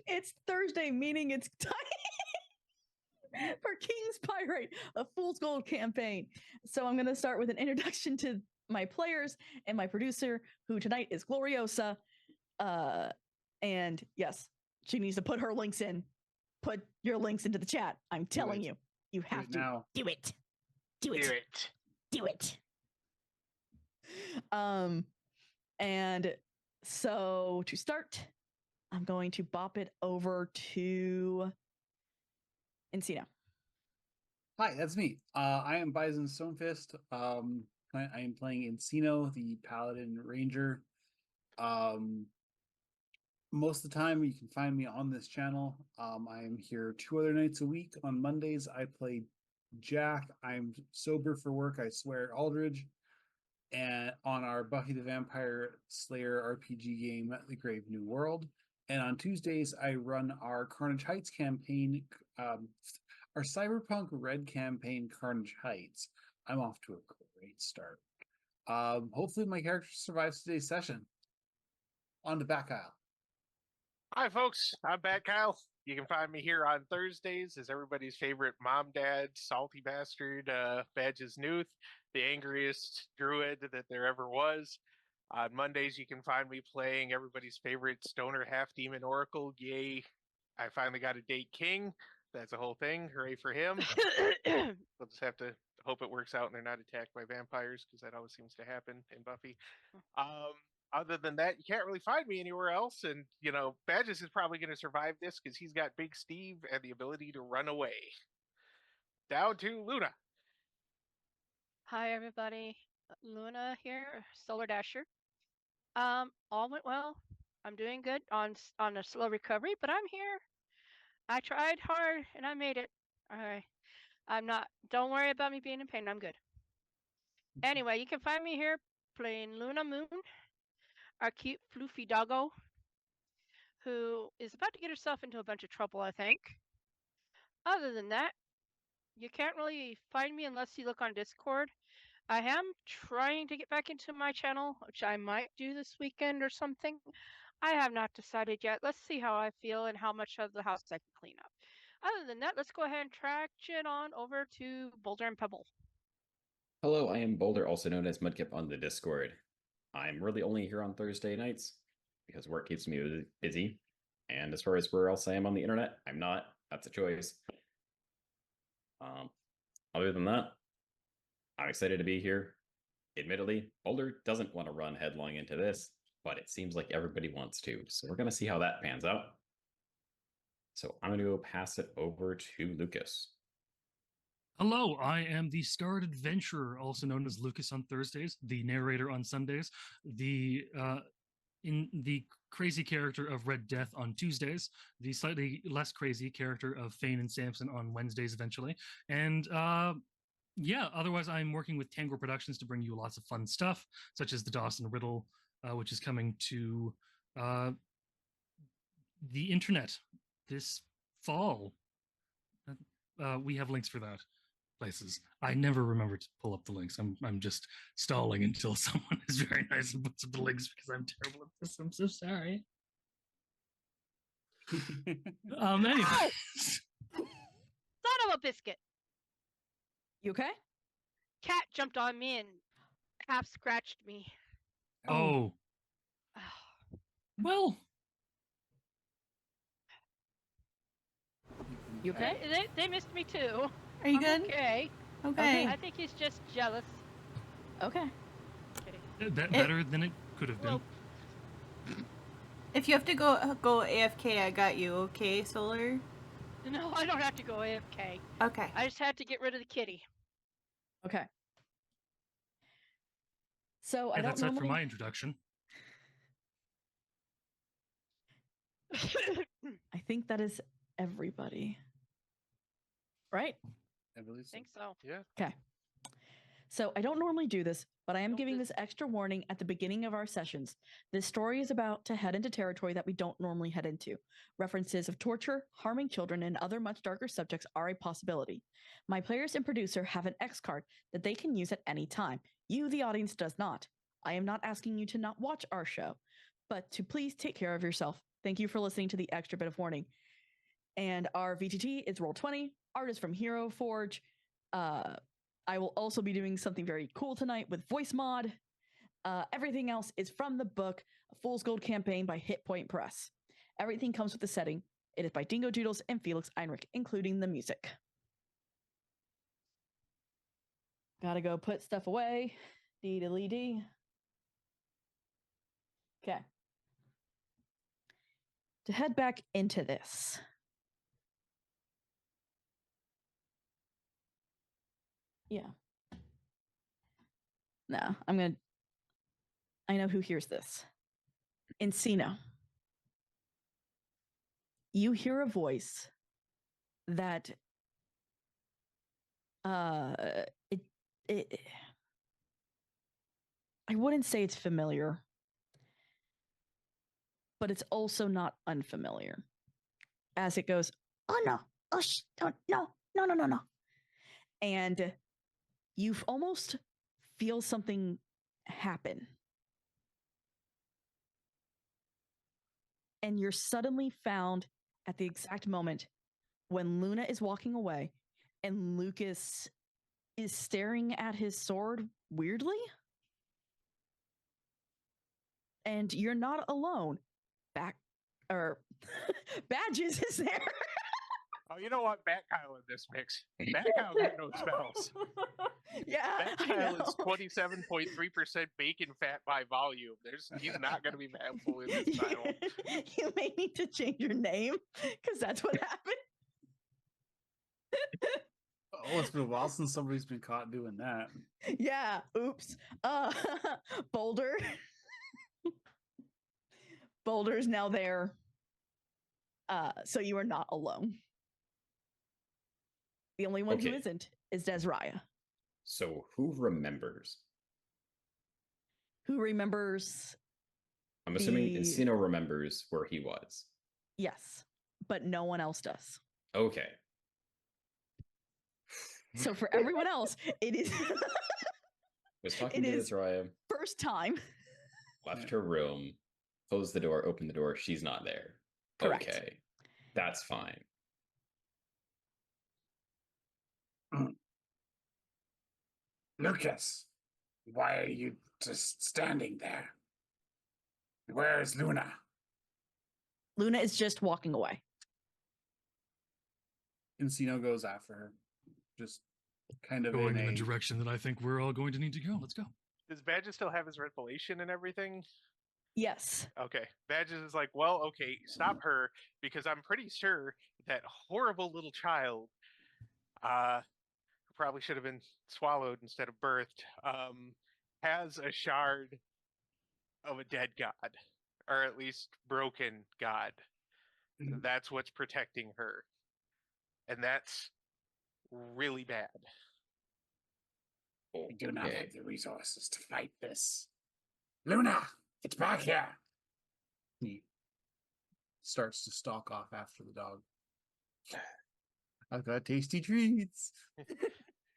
It's Thursday, meaning it's time for King's Pyrite, a Fool's Gold campaign. So I'm going to start with an introduction to my players and my producer, who tonight is Gloriosa. And yes, she needs to put her links in. Put your links into the chat. I'm telling you, you have to now. do it. Do it. Do it. Do it. And so to start, I'm going to bop it over to Encino. Hi, that's me. I am Bison Stonefist. I am playing Encino, the Paladin Ranger. Most of the time, you can find me on this channel. I am here 2 other nights a week. On Mondays, I play Jack. I'm sober for work, I swear, Aldridge. And on our Buffy the Vampire Slayer RPG game, The Grave New World. And on Tuesdays, I run our Carnage Heights campaign, our Cyberpunk Red campaign, Carnage Heights. I'm off to a great start. Hopefully my character survives today's session. On to Back Isle. Hi, folks. I'm Bat Kyle. You can find me here on Thursdays as everybody's favorite mom, dad, salty bastard, Badge's Newth, the angriest druid that there ever was. On Mondays, you can find me playing everybody's favorite stoner half-demon oracle. Yay, I finally got a date king. That's a whole thing. Hooray for him. We'll just have to hope it works out and they're not attacked by vampires, because that always seems to happen in Buffy. Other than that, you can't really find me anywhere else. And, you know, Badges is probably going to survive this because he's got Big Steve and the ability to run away. Down to Luna. Hi, everybody. Luna here, Solar Dasher. All went well. I'm doing good on a slow recovery, but I'm here. I tried hard and I made it. All right. Don't worry about me being in pain. I'm good. Anyway, you can find me here playing Luna Moon, our cute floofy doggo, who is about to get herself into a bunch of trouble, I think. Other than that, you can't really find me unless you look on Discord. I am trying to get back into my channel, which I might do this weekend or something. I have not decided yet. Let's see how I feel and how much of the house I can clean up. Other than that, let's go ahead and traction on over to Boulder and Pebble. Hello, I am Boulder, also known as Mudkip on the Discord. I'm really only here on Thursday nights because work keeps me busy. And as far as where else I am on the internet, I'm not. That's a choice. Other than that, I'm excited to be here. Admittedly, Boulder doesn't want to run headlong into this, but it seems like everybody wants to. So we're going to see how that pans out. So I'm going to go pass it over to Lucas. Hello, I am the Starred Adventurer, also known as Lucas on Thursdays, the narrator on Sundays, the crazy character of Red Death on Tuesdays, the slightly less crazy character of Fane and Samson on Wednesdays eventually, and yeah, otherwise I'm working with Tango Productions to bring you lots of fun stuff, such as the Dawson Riddle, which is coming to the internet this fall. We have links for that. Places. I never remember to pull up the links. I'm just stalling until someone is very nice and puts up the links because I'm terrible at this. I'm so sorry. Anyway. Son of a biscuit. You okay? Cat jumped on me and half scratched me. Oh. Well. You okay? They missed me too. Are you I'm good? Okay. Okay. I think he's just jealous. Okay. Better than it could have been. Well, If you have to go AFK, I got you. Okay, Solar? no, I don't have to go AFK. Okay. I just had to get rid of the kitty. Okay. So I don't That's it normally... for my introduction. I think that is everybody. Right? I believe so. think so. Yeah. Okay. So I don't normally do this, but I am Don't giving do- this extra warning at the beginning of our sessions. This story is about to head into territory that we don't normally head into. References of torture, harming children, and other much darker subjects are a possibility. My players and producer have an X card that they can use at any time. You, the audience, does not. I am not asking you to not watch our show, but to please take care of yourself. Thank you for listening to the extra bit of warning. And our VTT is Roll20. Art is from Hero Forge. I will also be doing something very cool tonight with voice mod. Everything else is from the book Fool's Gold Campaign by Hit Point Press. Everything comes with the setting. It is by Dingo Doodles and Felix Einrich, including the music. Gotta go put stuff away. D. Okay. To head back into this. Yeah. No, I know who hears this. Encino. You hear a voice that I wouldn't say it's familiar, but it's also not unfamiliar. As it goes, oh no, oh no. And you almost feel something happen. And you're suddenly found at the exact moment when Luna is walking away and Lucas is staring at his sword weirdly. And you're not alone. Badges is there. Oh, you know what? Bat Kyle in this mix. Bat Kyle got no spells. Yeah, Bat Kyle is 27.3% bacon fat by volume. He's not going to be helpful in this battle. You may need to change your name because that's what happened. Oh, it's been a while since somebody's been caught doing that. Yeah, oops. Boulder. Boulder's now there. So you are not alone. The only one who Okay. isn't is Desraya. So who remembers? Who remembers? I'm assuming Encino remembers where he was. Yes, but no one else does. Okay. So for everyone else, it is Was talking It to is- Desraya, first time. left her room, closed the door, opened the door. She's not there. Correct. Okay. That's fine. Lucas, why are you just standing there? Where is Luna? Luna is just walking away. Encino goes after her, just kind of Going in the a direction that I think we're all going to need to go. Let's go. Does Badges still have his revelation and everything? Yes. Okay. Badges is like, well, okay, stop her, because I'm pretty sure that horrible little child, who probably should have been swallowed instead of birthed, has a shard of a dead god, or at least broken god. That's what's protecting her. And that's really bad. We do not Okay. have the resources to fight this. Luna, get back here. He starts to stalk off after the dog. I've got tasty treats.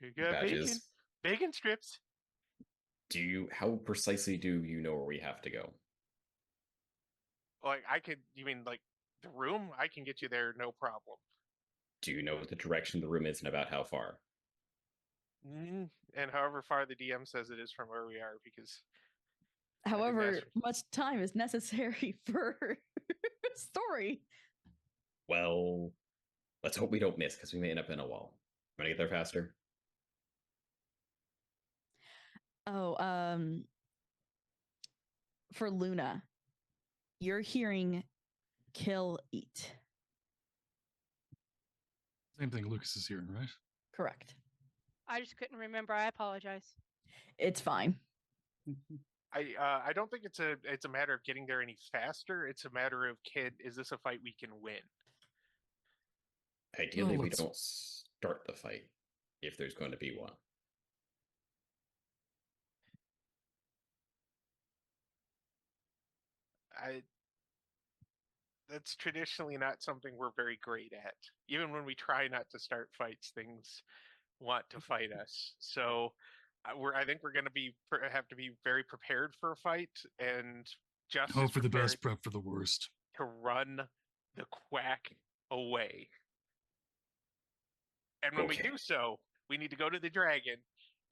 You got bacon, Badges. bacon strips. How precisely do you know where we have to go? Like, you mean like the room? I can get you there, no problem. Do you know what the direction the room is and about how far? And however far the DM says it is from where we are, because However, that's- much time is necessary for story. Well, let's hope we don't miss because we may end up in a wall. Want to get there faster? Oh, for Luna, you're hearing kill, eat. Same thing Lucas is hearing, right? Correct. I just couldn't remember. I apologize. It's fine. I don't think it's a matter of getting there any faster. It's a matter of is this a fight we can win? Ideally, we let's- don't start the fight if there's going to be one. That's traditionally not something we're very great at. Even when we try not to start fights, things want to fight us. So I think we're going to have to be very prepared for a fight and just Hope as for the best, prepared prep for the worst. to run the quack away. And when we Okay. do so, we need to go to the dragon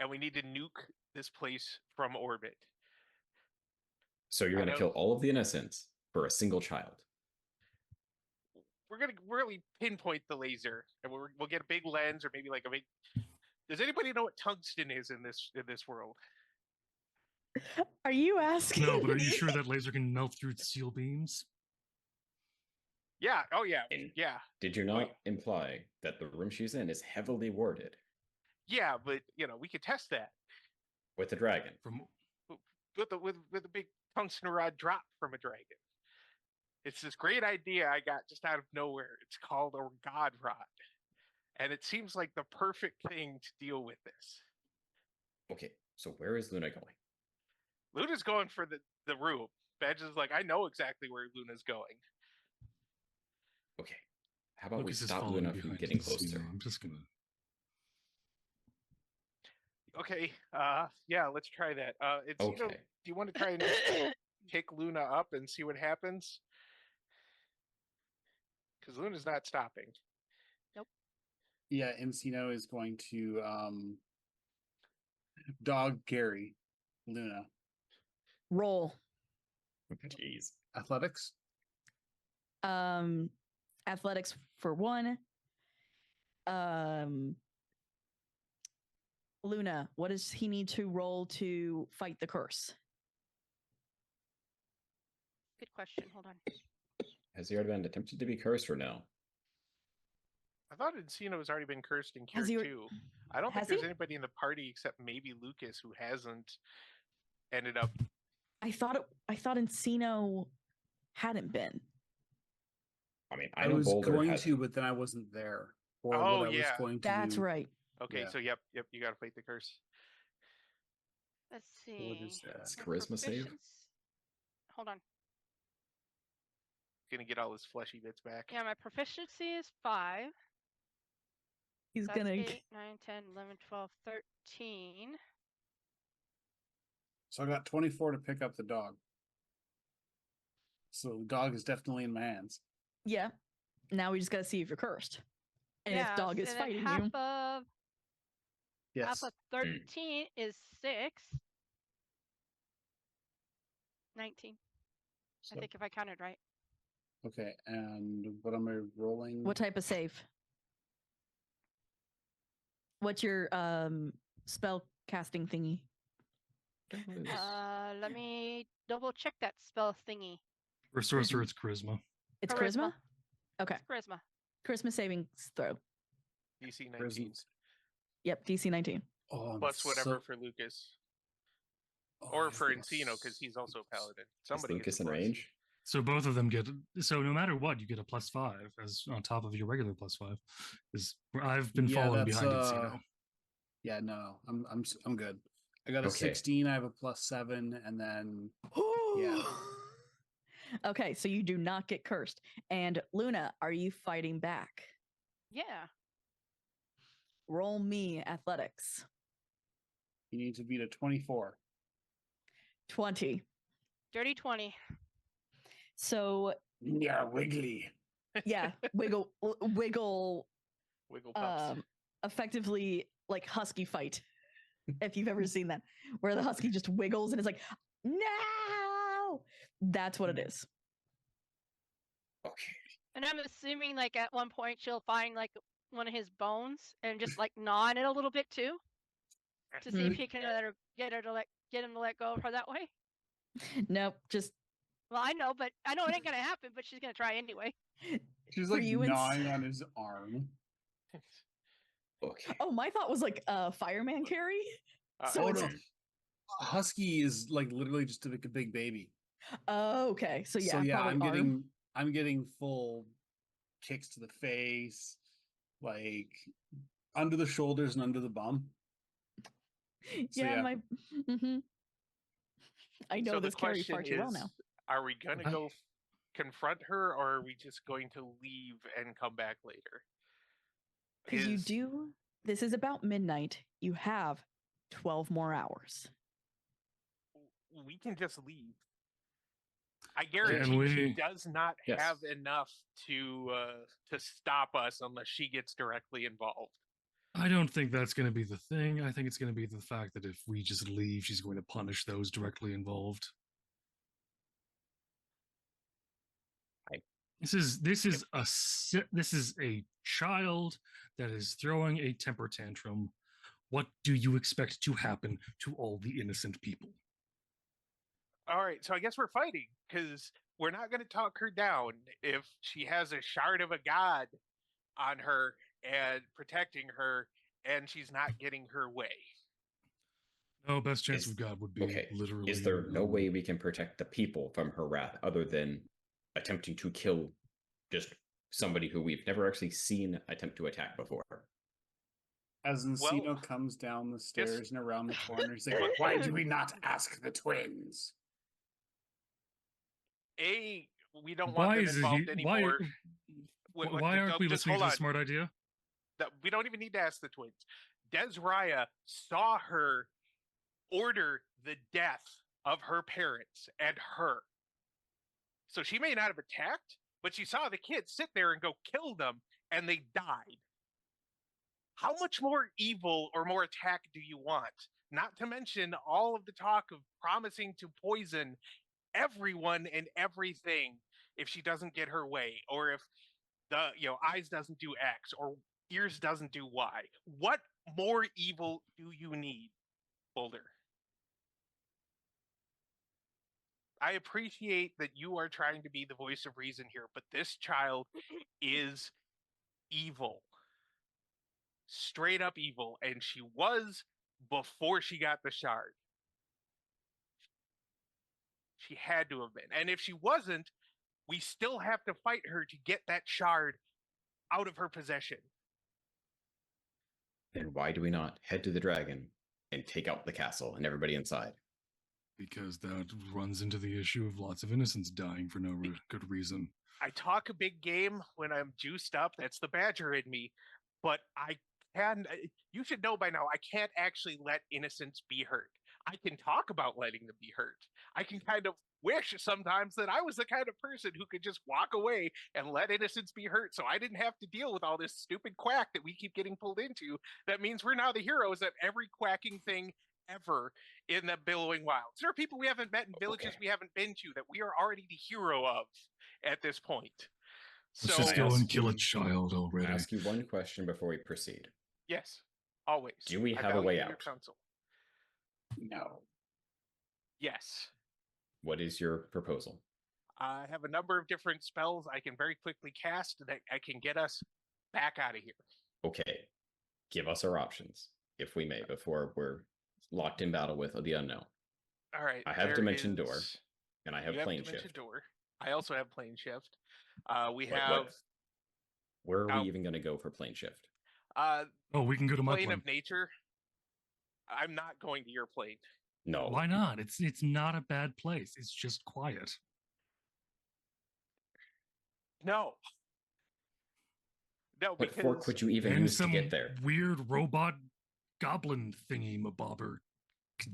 and we need to nuke this place from orbit. So you're I going to know- kill all of the innocents for a single child. We're gonna really pinpoint the laser, and we'll get a big lens or maybe like a big. Does anybody know what tungsten is in this world? Are you asking? No, but are you me? sure that laser can melt through steel beams? Yeah. Oh yeah. And Yeah. did you not imply that the room she's in is heavily warded Yeah. But we could test that with the dragon? From with a big tungsten rod drop from a dragon. It's this great idea I got just out of nowhere. It's called a god rod, and it seems like the perfect thing to deal with this. Okay, so where is Luna going? Luna's going for the room. Badge is like, I know exactly where Luna's going. Okay, how about Lucas we is stop following Luna from behind getting the scene. closer? I'm just gonna. Okay. Yeah. Let's try that. It's Okay. do you want to try and pick Luna up and see what happens? Because Luna's not stopping. Yeah, Encino is going to dog Gary Luna. Roll. Jeez. Athletics. Athletics for one. Luna, what does he need to roll to fight the curse? Good question. Hold on. Has he already been attempted to be cursed or no? I thought Encino has already been cursed and Has cured he- too. I don't think has there's he? anybody in the party except maybe Lucas who hasn't ended up. I thought Encino hadn't been. I mean, I I know was Boulder going has. to, but then I wasn't there. Or Oh, what I was yeah. going to That's do. right. Okay, Yeah. so yep, you got to fight the curse. Let's What see. is that? It's My charisma save? Hold on. Gonna get all his fleshy bits back. Yeah, my proficiency is 5. He's That's gonna 8, 9, 10, 11, 12, 13. So I got 24 to pick up the dog. So the dog is definitely in my hands. Yeah. Now we just gotta see if you're cursed. And if dog is and then fighting half you. of Yes. half of 13 is 6. 19. So- I think if I counted right. Okay, and what am I rolling? What type of save? What's your spell casting thingy? Let me double check that spell thingy. For sorcerer, it's charisma. It's charisma? Charisma. Okay. It's charisma. Charisma saving throw. DC Charisma. 19 Yep, DC 19. Oh, I'm plus whatever so- for Lucas oh, or I for feel Encino because he's also a paladin. Is Somebody Lucas gets a in plus. range? So both of them get. So no matter what, you get a +5 as on top of your regular +5. Is I've been Yeah, following that's, behind Encino. Yeah, no, I'm good. I got a Okay. 16. I have a +7, and then Yeah. Okay, so you do not get cursed. And Luna, are you fighting back? Yeah. Roll me athletics. you need to beat a 24. 20. Dirty 20. So Yeah, wiggly. yeah, wiggle Wiggle pups. effectively like husky fight. If you've ever seen that, where the husky just wiggles and it's like, no, that's what it is. Okay. And I'm assuming like at one point she'll find like one of his bones and just like gnaw on it a little bit too. To see if he can get him to let go of her that way. Nope, just Well, I know, but I know it ain't gonna happen, but she's gonna try anyway. She's For like you, gnawing on his arm. Okay. oh, my thought was like fireman carry. So Oh it's no, a husky is like literally just like a big baby. okay. So yeah, probably I'm getting full kicks to the face, like under the shoulders and under the bum. So, yeah, yeah. my. Mm-hmm. I know So the this carry question far too well is, now. are we gonna I- go confront her, or are we just going to leave and come back later? Because you Is- do. This is about midnight. You have 12 more hours. We can just leave. I guarantee we- she does not Yes. have enough to stop us unless she gets directly involved. I don't think that's going to be the thing. I think it's going to be the fact that if we just leave, she's going to punish those directly involved. This is a child that is throwing a temper tantrum. What do you expect to happen to all the innocent people? All right, so I guess we're fighting because we're not going to talk her down if she has a shard of a god on her and protecting her, and she's not getting her way. No, best chance Is- we've got would be Okay. literally. Is there no way we can protect the people from her wrath other than attempting to kill just somebody who we've never actually seen attempt to attack before? As Encino Well, comes down the yes. stairs and around the corner, he's like, "Why do we not ask the twins?" We don't want Why them is involved it? Why? anymore. Why aren't we just listening to hold the on. smart idea? We don't even need to ask the twins. Desraya saw her order the death of her parents and her. So she may not have attacked, but she saw the kids sit there and go kill them, and they died. How much more evil or more attack do you want? Not to mention all of the talk of promising to poison everyone and everything if she doesn't get her way, or if the eyes doesn't do X or ears doesn't do Y. What more evil do you need, Boulder? I appreciate that you are trying to be the voice of reason here, but this child is evil. Straight up evil, and she was before she got the shard. She had to have been. And if she wasn't, we still have to fight her to get that shard out of her possession. Then why do we not head to the dragon and take out the castle and everybody inside? Because that runs into the issue of lots of innocents dying for no good reason. I talk a big game when I'm juiced up. That's the badger in me. But you should know by now, I can't actually let innocents be hurt. I can talk about letting them be hurt. I can kind of wish sometimes that I was the kind of person who could just walk away and let innocents be hurt so I didn't have to deal with all this stupid quack that we keep getting pulled into. That means we're now the heroes of every quacking thing ever in the Billowing Wilds. There are people we haven't met in villages we haven't been to that we are already the hero of at this point. Let's So just go and kill a child I'll already. ask you one question before we proceed. yes, always. Do we I have a way value your out? counsel. No. Yes. What is your proposal? I have a number of different spells I can very quickly cast that I can get us back out of here. Okay, give us our options, if we may, before we're locked in battle with the unknown. All right. I have there Dimension Door, is- and I have you have Plane Dimension Shift. Door. I also have Plane Shift. We But have where are Oh. we even going to go for Plane Shift? Oh, we can go to my Plane plane. of Nature. I'm not going to your plane. No. Why not? It's not a bad place. It's just quiet. No. No, What fork because would you even And use to some get there? weird robot goblin thingy mabobber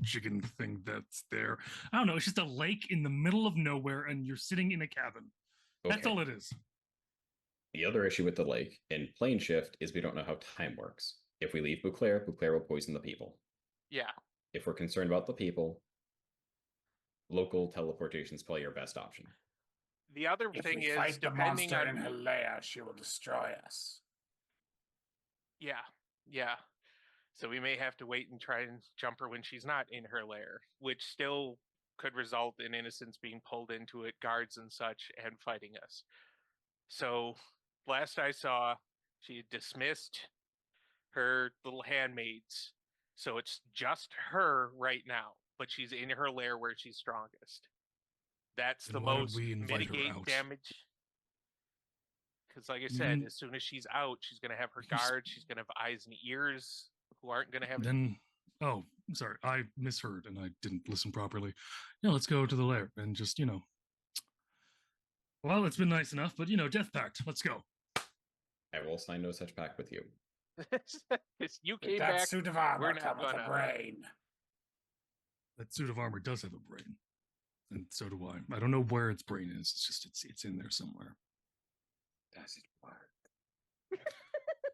chicken thing that's there. I don't know. It's just a lake in the middle of nowhere, and you're sitting in a cabin. That's Okay. all it is. The other issue with the lake and Plane Shift is we don't know how time works. If we leave Bouclair, Bouclair will poison the people. yeah. If we're concerned about the people, local teleportation is probably our best option. The other If thing we is fight the depending monster on in her lair, she will destroy us. Yeah. So we may have to wait and try and jump her when she's not in her lair, which still could result in innocents being pulled into it, guards and such, and fighting us. So last I saw, she had dismissed her little handmaids. So it's just her right now, but she's in her lair where she's strongest. That's Then the why don't most we invite her mitigate out? damage. Because, like I said, Mm. as soon as she's out, she's going to have her You s- guards. She's going to have eyes and ears who aren't going to have. Then, oh, sorry, I misheard and I didn't listen properly. Yeah, let's go to the lair and just, well, it's been nice enough, but Death Pact, let's go. I will sign no such pact with you. You With came that back. suit of we're armor not come with a gonna- brain. That suit of armor does have a brain. And so do I. I don't know where its brain is. It's just it's in there somewhere. Does it work?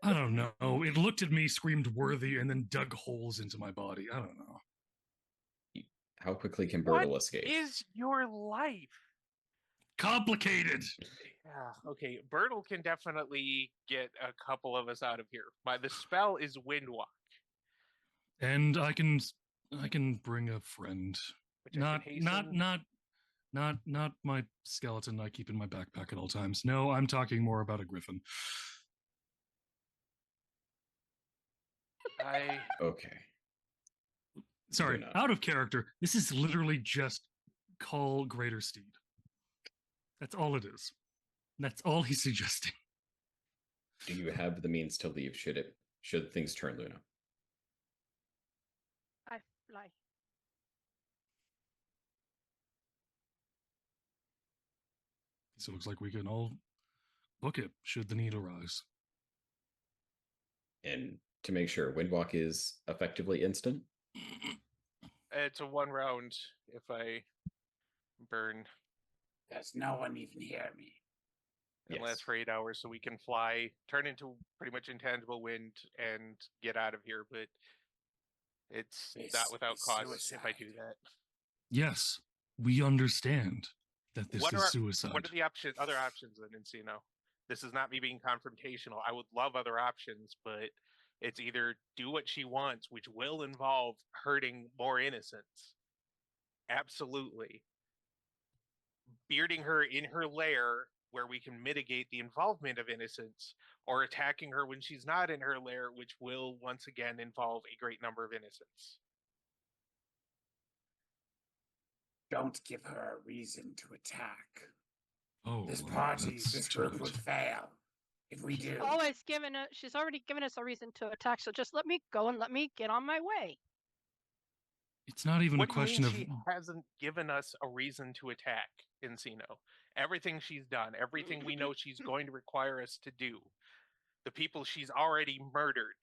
I don't know. It looked at me, screamed worthy, and then dug holes into my body. I don't know. How quickly can What Bertle escape? is your life? Complicated. Yeah, okay. Bertle can definitely get a couple of us out of here. The spell is Windwalk. And I can bring a friend. Which I can hasten. Not my skeleton I keep in my backpack at all times. No, I'm talking more about a griffin. Okay. Sorry, Luna. out of character. This is literally just call Greater Steed. That's all it is. That's all he's suggesting. Do you have the means to leave should things turn, Luna? I fly. So it looks like we can all book it should the need arise. And to make sure, Windwalk is effectively instant? It's a 1 round if I burn. Does no one even hear me? It Yes. lasts for 8 hours, so we can fly, turn into pretty much intangible wind, and get out of here. But it's not without cost if I do that. Yes, we understand that this is suicide. What are the other options then, Encino? This is not me being confrontational. I would love other options, but it's either do what she wants, which will involve hurting more innocents. Absolutely. Bearding her in her lair where we can mitigate the involvement of innocents, or attacking her when she's not in her lair, which will once again involve a great number of innocents. Don't give her a reason to attack. Oh, This that's group right. would fail if we do. She's already given us a reason to attack, so just let me go and let me get on my way. It's not even What a question do of. you mean she hasn't given us a reason to attack Encino? Everything she's done, everything we know she's going to require us to do, the people she's already murdered.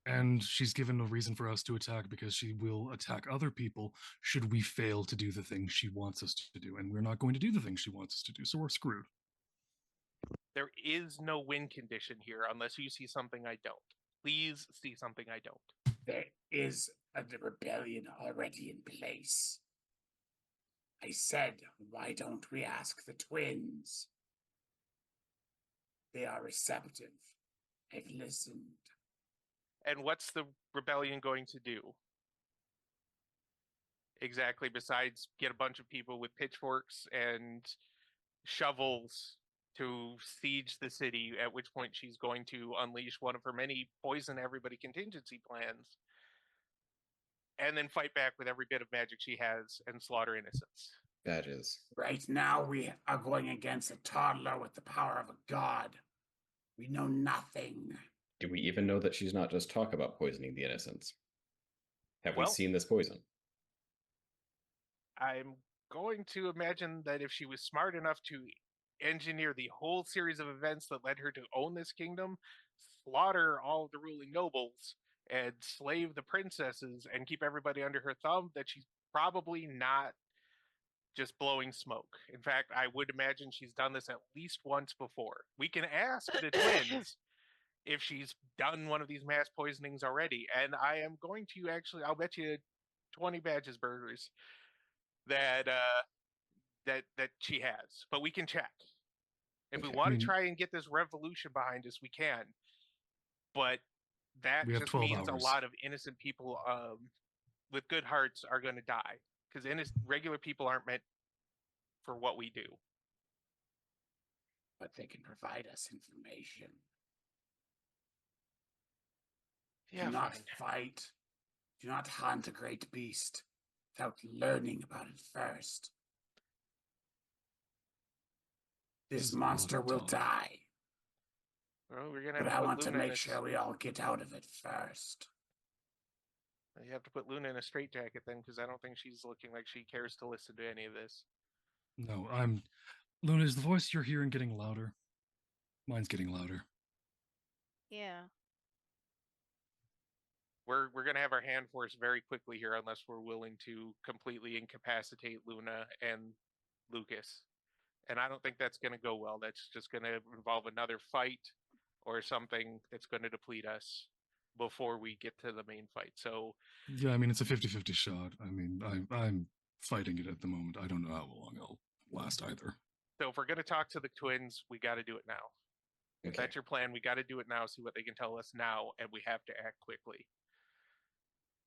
And she's given a reason for us to attack because she will attack other people should we fail to do the thing she wants us to do. And we're not going to do the thing she wants us to do, so we're screwed. There is no win condition here unless you see something I don't. Please see something I don't. There is a rebellion already in place. I said, why don't we ask the twins? They are receptive. I've listened. And what's the rebellion going to do? Exactly, besides get a bunch of people with pitchforks and shovels to siege the city, at which point she's going to unleash one of her many poison everybody contingency plans, and then fight back with every bit of magic she has and slaughter innocents. That is. Right now, we are going against a toddler with the power of a god. We know nothing. Do we even know that she's not just talk about poisoning the innocents? Have we seen this poison? I'm going to imagine that if she was smart enough to engineer the whole series of events that led her to own this kingdom, slaughter all of the ruling nobles, and slave the princesses and keep everybody under her thumb, that she's probably not just blowing smoke. In fact, I would imagine she's done this at least once before. We can ask the twins if she's done one of these mass poisonings already, and I am going to actually, I'll bet you 20 badges burgers that that she has, but we can check. If we want to try and get this revolution behind us, we can. But that just means a lot of innocent people with good hearts are going to die, because regular people aren't meant for what we do. But they can provide us information. Yeah, do not fight. Do not hunt a great beast without learning about it first. This monster will die. Well, we're gonna but I want to make sure we all get out of it first. You have to put Luna in a straitjacket then, because I don't think she's looking like she cares to listen to any of this. No, Luna, is the voice you're hearing getting louder? Mine's getting louder. Yeah. we're gonna have our hand force very quickly here unless we're willing to completely incapacitate Luna and Lucas. And I don't think that's gonna go well. That's just gonna involve another fight or something that's gonna deplete us before we get to the main fight. So Yeah, I mean it's a 50-50 shot. I mean, I'm fighting it at the moment. I don't know how long I'll last either. if we're gonna talk to the twins, we got to do it now. If Okay. that's your plan, we got to do it now. See what they can tell us now, and we have to act quickly.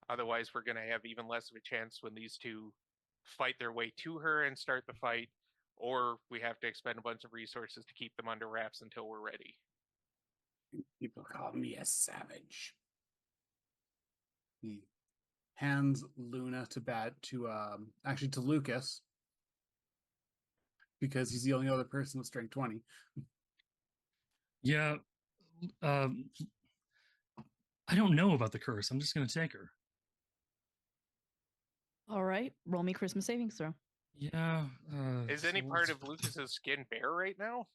Otherwise, we're going to have even less of a chance when these two fight their way to her and start the fight, or we have to expend a bunch of resources to keep them under wraps until we're ready. People call me a savage. He hands Luna to Lucas, because he's the only other person with strength 20. Yeah, I don't know about the curse. I'm just gonna take her. All right, roll me Christmas savings throw. Yeah. Is any part of Lucas's skin bare right now?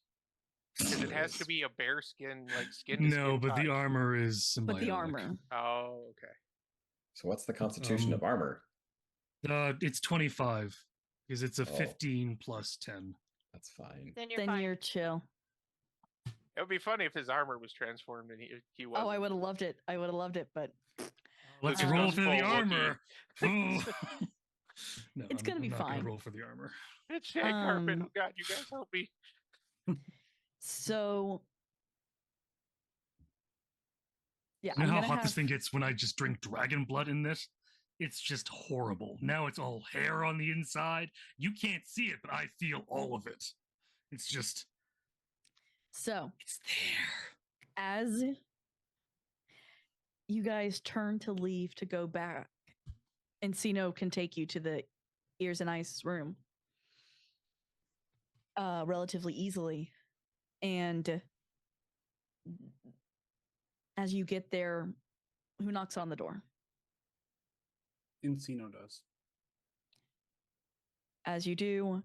Because it has to be a bare skin, like skin to No, skin but the touch. armor is symbiotic. But the armor. Oh, okay. So what's the constitution of armor? It's 25 because it's a Oh. 15 plus 10. That's fine. Then you're Then fine. you're chill. It would be funny if his armor was transformed and he was. Oh, I would have loved it. I would have loved it, but Let's Lucas roll goes for the full Wookiee. armor. Ooh. No, It's gonna be I'm not gonna fine. roll for the armor. It's Jack Carpet. Um, Oh God, you guys help me. so yeah, You know I'm how gonna hot have this thing gets when I just drink dragon blood in this? It's just horrible. Now it's all hair on the inside. You can't see it, but I feel all of it. It's just, so it's there. as you guys turn to leave to go back, Encino can take you to the ears and eyes room relatively easily. And as you get there, who knocks on the door? Encino does. As you do,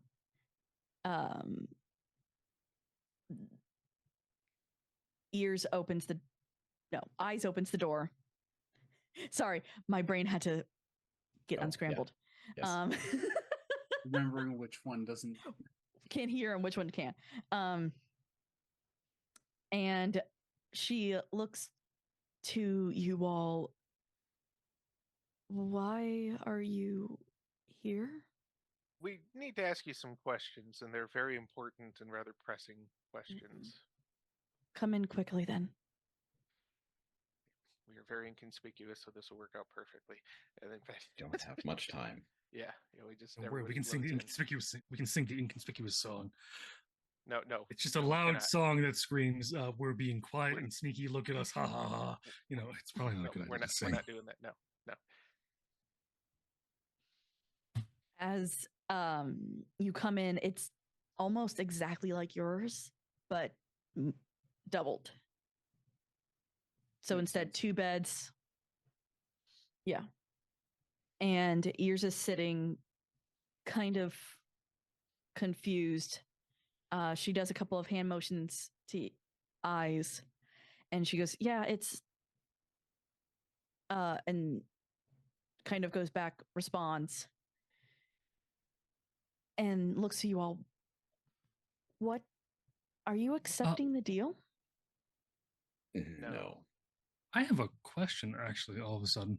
eyes opens the door. Sorry, my brain had to get Oh, yeah. unscrambled. Yes. Remembering which one doesn't. Can't hear and which one can. And she looks to you all. Why are you here? We need to ask you some questions, and they're very important and rather pressing questions. Come in quickly then. We are very inconspicuous, so this will work out perfectly. And in fact, Don't have much time. yeah, we just Don't worry, we everybody can sing the blends in. inconspicuous. We can sing the inconspicuous song. No, It's just a no, we loud cannot. song that screams, "We're being quiet We're- and sneaky. Look at us, ha ha ha!" You know, it's probably not No, a good we're idea not. to We're sing. not doing that. No. As you come in, it's almost exactly like yours, but doubled. So Makes instead, sense. 2 beds. Yeah. And Ears is sitting kind of confused. She does a couple of hand motions to eyes, and she goes, "Yeah, it's," and kind of goes back, responds, and looks to you all. What? Are you accepting the deal? No. I have a question, actually. All of a sudden,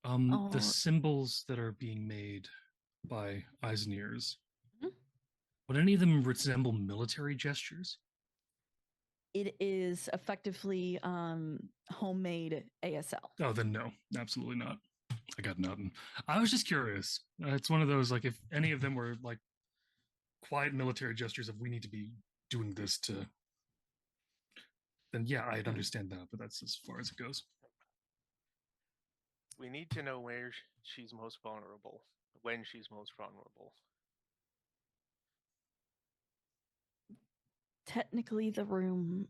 Oh. the symbols that are being made by eyes and ears, Mhm. would any of them resemble military gestures? It is effectively homemade ASL. Oh, then no, absolutely not. I got nothing. I was just curious. It's one of those, like, if any of them were like quiet military gestures, if we need to be doing this to, then yeah, I'd understand that, but that's as far as it goes. We need to know where she's most vulnerable, when she's most vulnerable. Technically, the room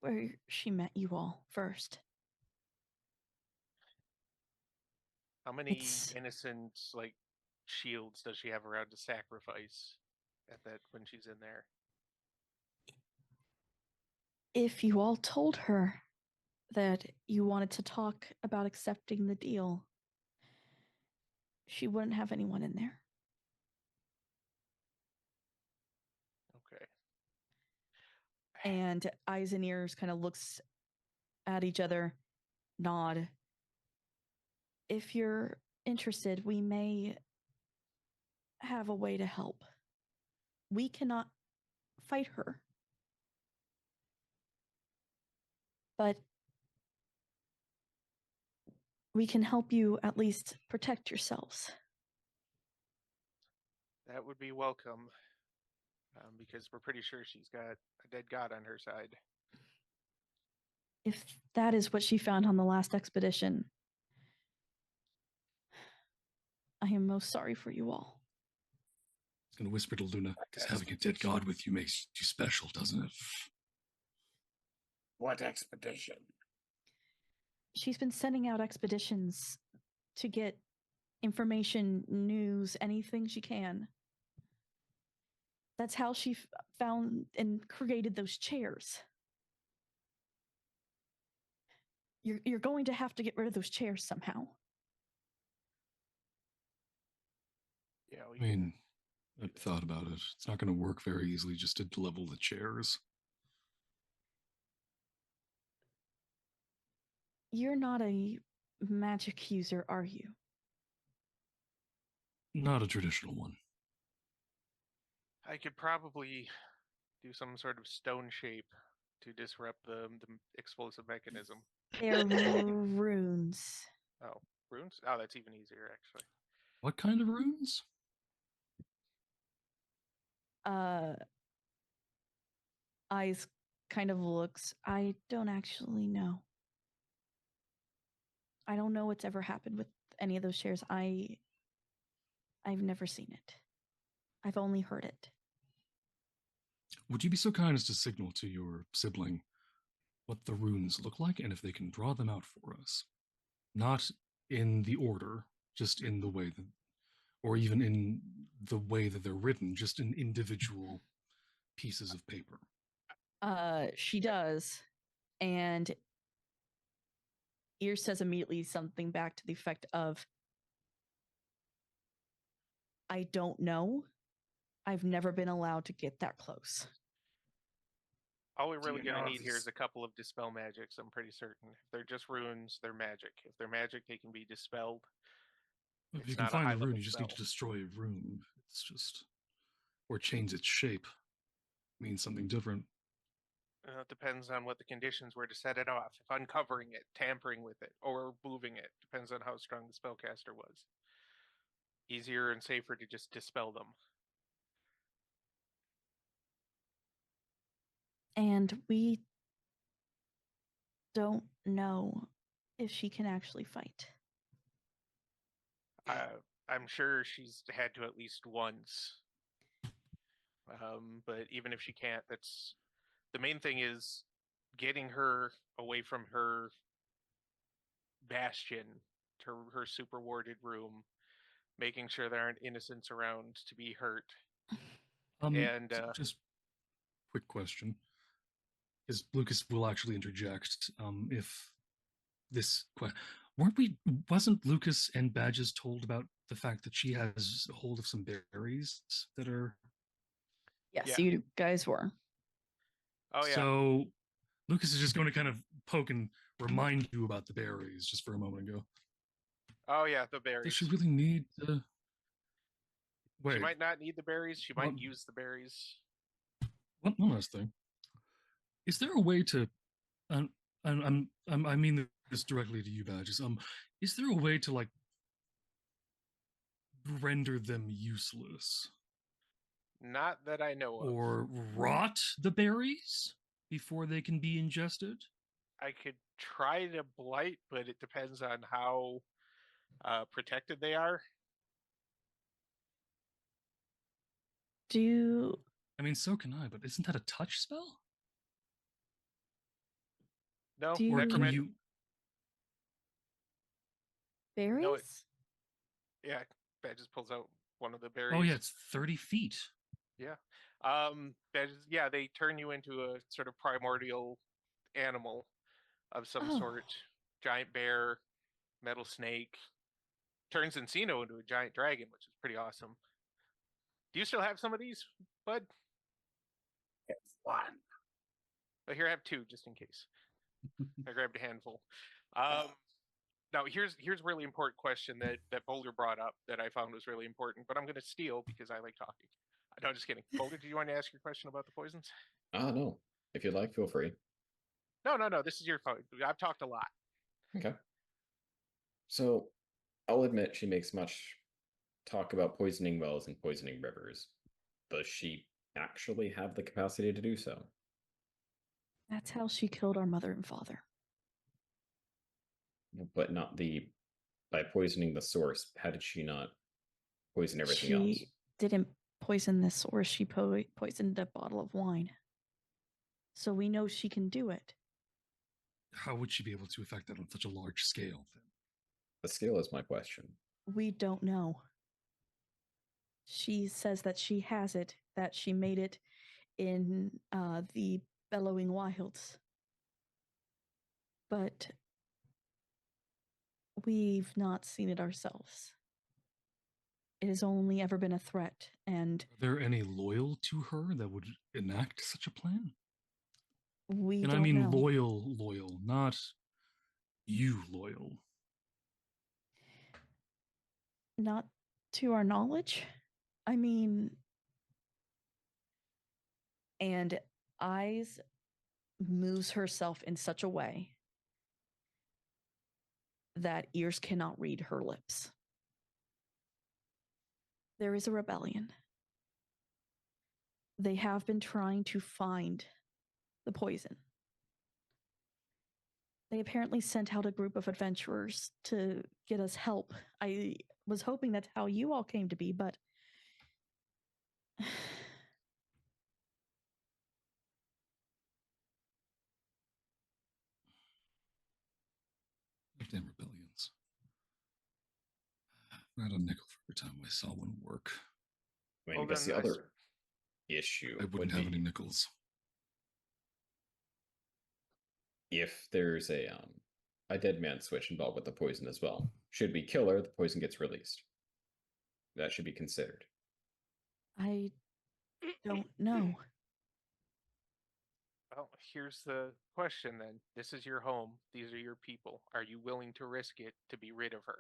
where she met you all first. How many It's- innocent like shields does she have around to sacrifice at that when she's in there? If you all told her that you wanted to talk about accepting the deal, she wouldn't have anyone in there. Okay. And eyes and ears kind of looks at each other, nod. If you're interested, we may have a way to help. We cannot fight her. But we can help you at least protect yourselves. That would be welcome. Because we're pretty sure she's got a dead god on her side. If that is what she found on the last expedition, I am most sorry for you all. I was going to whisper to Luna, because having a dead god with you makes you special, doesn't it? What expedition? She's been sending out expeditions to get information, news, anything she can. That's how she found and created those chairs. You're going to have to get rid of those chairs somehow. Yeah, I mean, I've thought about it. It's not going to work very easily just to level the chairs. You're not a magic user, are you? Not a traditional one. I could probably do some sort of stone shape to disrupt the explosive mechanism. They're runes. Oh, runes? Oh, that's even easier, actually. What kind of runes? Eyes kind of looks. I don't actually know. I don't know what's ever happened with any of those chairs. I've never seen it. I've only heard it. Would you be so kind as to signal to your sibling what the runes look like and if they can draw them out for us? Not in the order, just in the way that, or even in the way that they're written, just in individual pieces of paper. She does. And Ear says immediately something back to the effect of, I don't know. I've never been allowed to get that close. All we're Do really you going know to if need here this- is a couple of dispel magics, I'm pretty certain. If they're just runes, they're magic. If they're magic, they can be dispelled. If It's you can not a find the high-level rune, you just need to spell. destroy a rune. It's just, or change its shape. Means something different. It depends on what the conditions were to set it off. If uncovering it, tampering with it, or moving it, depends on how strong the spellcaster was. Easier and safer to just dispel them. And we don't know if she can actually fight. I'm sure she's had to at least once. But even if she can't, that's the main thing is getting her away from her bastion to her super warded room, making sure there aren't innocents around to be hurt. And Just quick question. Because Lucas will actually interject if this wasn't Lucas and Badges told about the fact that she has a hold of some berries that are Yes, Yeah. you guys were. oh yeah, so Lucas is just going to kind of poke and remind you about the berries just for a moment ago. oh yeah, the Does berries. she really need to wait? She might not need the berries. She might Well- use the berries. One last thing. Is there a way to I mean this directly to you, Badges. Is there a way to like render them useless Not that I know of. or rot the berries before they can be ingested? I could try to blight, but it depends on how protected they are. Do I mean, so can I, but isn't that a touch spell? No, Do you- Or can necromancy. you? berries? No, Yeah, Bad just pulls out one of the berries. Oh yeah, it's 30 feet. That is, yeah, they turn you into a sort of primordial animal. of some Oh. sort. Giant bear, metal snake. Turns Encino into a giant dragon, which is pretty awesome. Do you still have some of these, bud? It's one. But here I have two, just in case. I grabbed a handful. Now here's a really important question that Boulder brought up that I found was really important, but I'm going to steal because I like talking. No, just kidding. Boulder, do you want to ask your question about the poisons? No. If you'd like, feel free. No. This is your phone. I've talked a lot. Okay. So I'll admit she makes much talk about poisoning wells and poisoning rivers. Does she actually have the capacity to do so? That's how she killed our mother and father. But not by poisoning the source. How did she not poison everything else? She didn't poison the source. She poisoned a bottle of wine. So we know she can do it. How would she be able to affect that on such a large scale, then? The scale is my question. We don't know. She says that she has it, that she made it in the Bellowing Wilds. But we've not seen it ourselves. It has only ever been a threat, and Are there any loyal to her that would enact such a plan? we And don't I mean know. loyal, not you loyal. Not to our knowledge. I mean, and Eyes moves herself in such a way that ears cannot read her lips. There is a rebellion. They have been trying to find the poison. They apparently sent out a group of adventurers to get us help. I was hoping that's how you all came to be, but Damn rebellions. I had a nickel for every time I saw one work. I mean, Well, I guess then the I other issue I would wouldn't have be any nickels. if there's a dead man switch involved with the poison as well. Should we kill her, the poison gets released. That should be considered. I don't know. Well, here's the question then. This is your home. These are your people. Are you willing to risk it to be rid of her?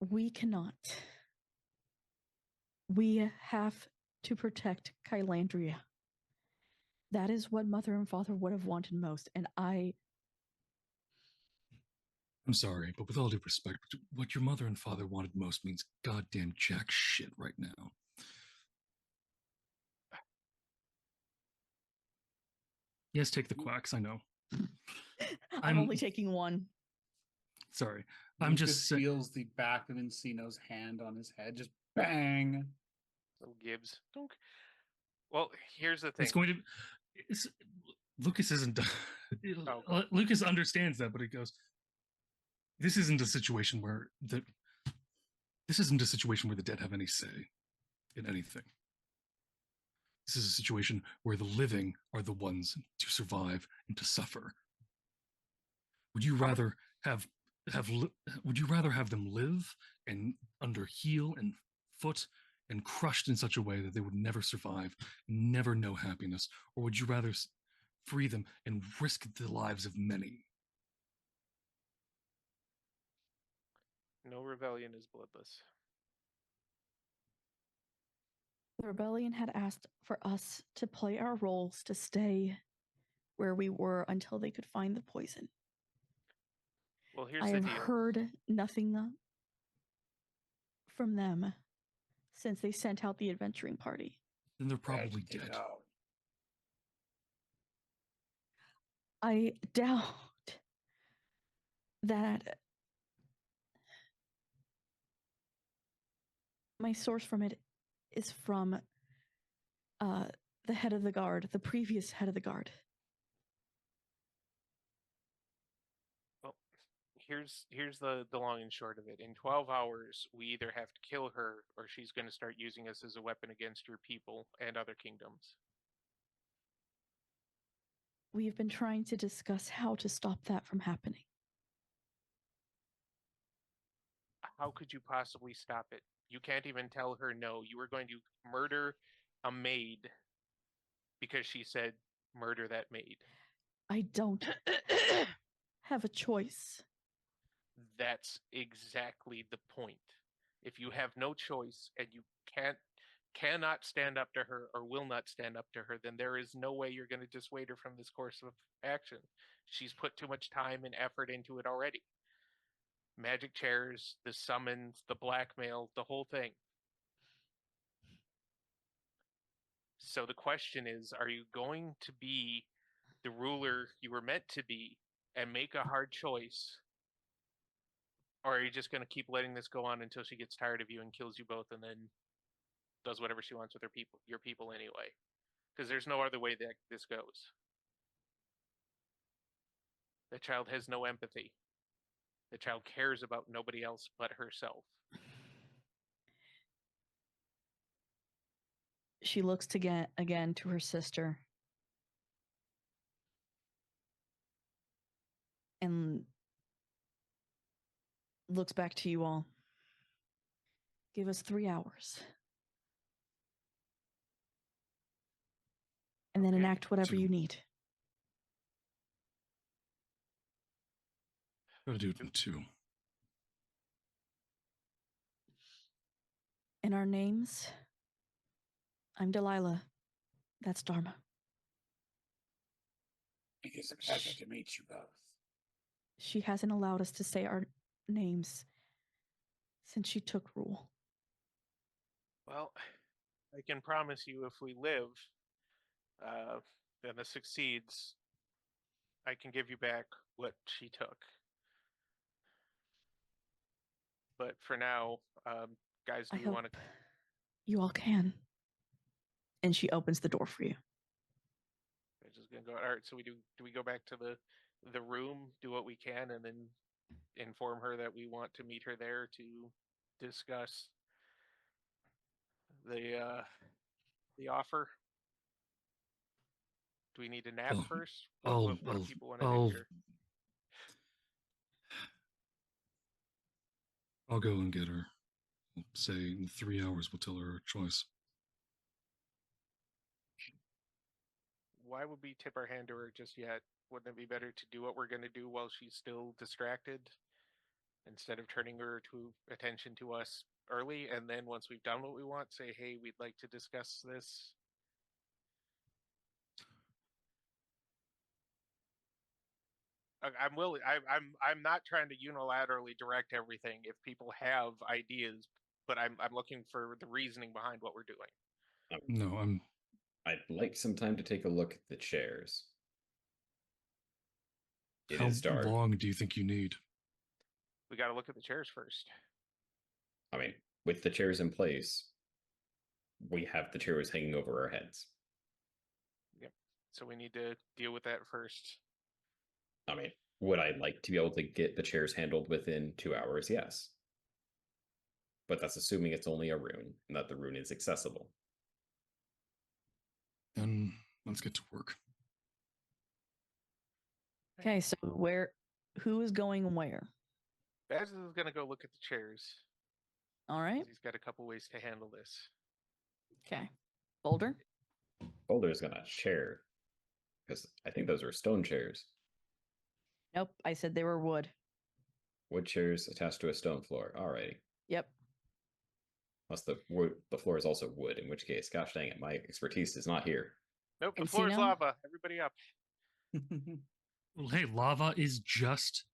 We cannot. We have to protect Kylandria. That is what Mother and Father would have wanted most, and I'm sorry, but with all due respect, what your mother and father wanted most means goddamn jack shit right now. Yes, take the quacks, I know. I'm only taking one. Sorry. I'm Lucas just saying. feels the back of Encino's hand on his head, just bang. Little Gibbs. Dunk. Well, here's the thing. It's going to. Lucas isn't. Oh, Lucas understands that, but he goes. This isn't a situation where the dead have any say in anything. This is a situation where the living are the ones to survive and to suffer. Would you rather would you rather have them live and under heel and foot and crushed in such a way that they would never survive, never know happiness, or would you rather free them and risk the lives of many? no rebellion is bloodless. The rebellion had asked for us to play our roles to stay where we were until they could find the poison. Well, here's I the have deal. heard nothing from them since they sent out the adventuring party. Then they're probably dead. I doubt that my source from it is from the head of the guard, the previous head of the guard. Well, here's the long and short of it. In 12 hours, we either have to kill her or she's going to start using us as a weapon against your people and other kingdoms. We've been trying to discuss how to stop that from happening. How could you possibly stop it? You can't even tell her no. You were going to murder a maid because she said murder that maid. I don't have a choice. That's exactly the point. If you have no choice and you cannot stand up to her or will not stand up to her, then there is no way you're going to dissuade her from this course of action. She's put too much time and effort into it already. Magic chairs, the summons, the blackmail, the whole thing. So the question is, are you going to be the ruler you were meant to be and make a hard choice? Or are you just going to keep letting this go on until she gets tired of you and kills you both and then does whatever she wants with her people, your people anyway? Because there's no other way that this goes. The child has no empathy. The child cares about nobody else but herself. She looks again to her sister and looks back to you all. Give us 3 hours. And then Okay. enact whatever 2. you need. Gotta do it in 2. And our names? I'm Delilah. That's Dharma. Because I'm happy to meet you both. She hasn't allowed us to say our names since she took rule. Well, I can promise you if we live, and this succeeds, I can give you back what she took. But for now, guys, do I we hope want to? you all can. And she opens the door for you. I'm just gonna go. All right. So do we go back to the room, do what we can, and then inform her that we want to meet her there to discuss the offer? Do we need a nap Oh, first? I'll- What do I'll- people want to I'll- do here? I'll go and get her. I'll say in 3 hours we'll tell her her choice. Why would we tip our hand to her just yet? Wouldn't it be better to do what we're going to do while she's still distracted instead of turning her attention to us early? And then once we've done what we want, say, hey, we'd like to discuss this. I'm willing. I'm not trying to unilaterally direct everything if people have ideas, but I'm looking for the reasoning behind what we're doing. No, I'd like some time to take a look at the chairs. It How is dark. long do you think you need? We got to look at the chairs first. I mean, with the chairs in place, we have the chairs hanging over our heads. Yep. So we need to deal with that first. I mean, would I like to be able to get the chairs handled within 2 hours? Yes. But that's assuming it's only a rune and that the rune is accessible. Then let's get to work. Okay, so who is going where? Baz is going to go look at the chairs. All right. He's got a couple ways to handle this. Okay. Boulder? Boulder's gonna chair. Because I think those are stone chairs. Nope, I said they were wood. Wood chairs attached to a stone floor. Alrighty. Yep. Unless the floor is also wood, in which case, gosh dang it, my expertise is not here. Nope, the floor is Encino? lava. Everybody up. Well, hey, lava is just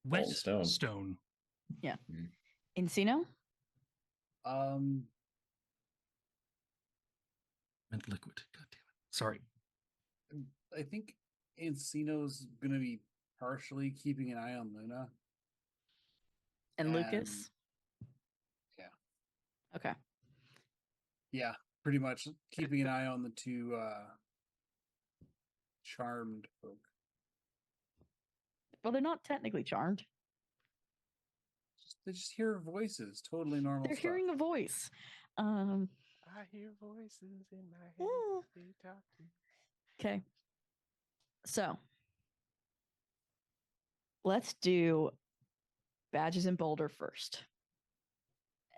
wet Molten stone. stone. Encino? And liquid. God damn it. Sorry. I think Encino's gonna be partially keeping an eye on Luna. And Lucas? Yeah. Okay. Yeah, pretty much keeping an eye on the two charmed folk. Well, they're not technically charmed. They just hear voices. Totally normal They're stuff. hearing a voice. I hear voices in my head. They talk to me. Okay. So let's do Badges and Boulder first.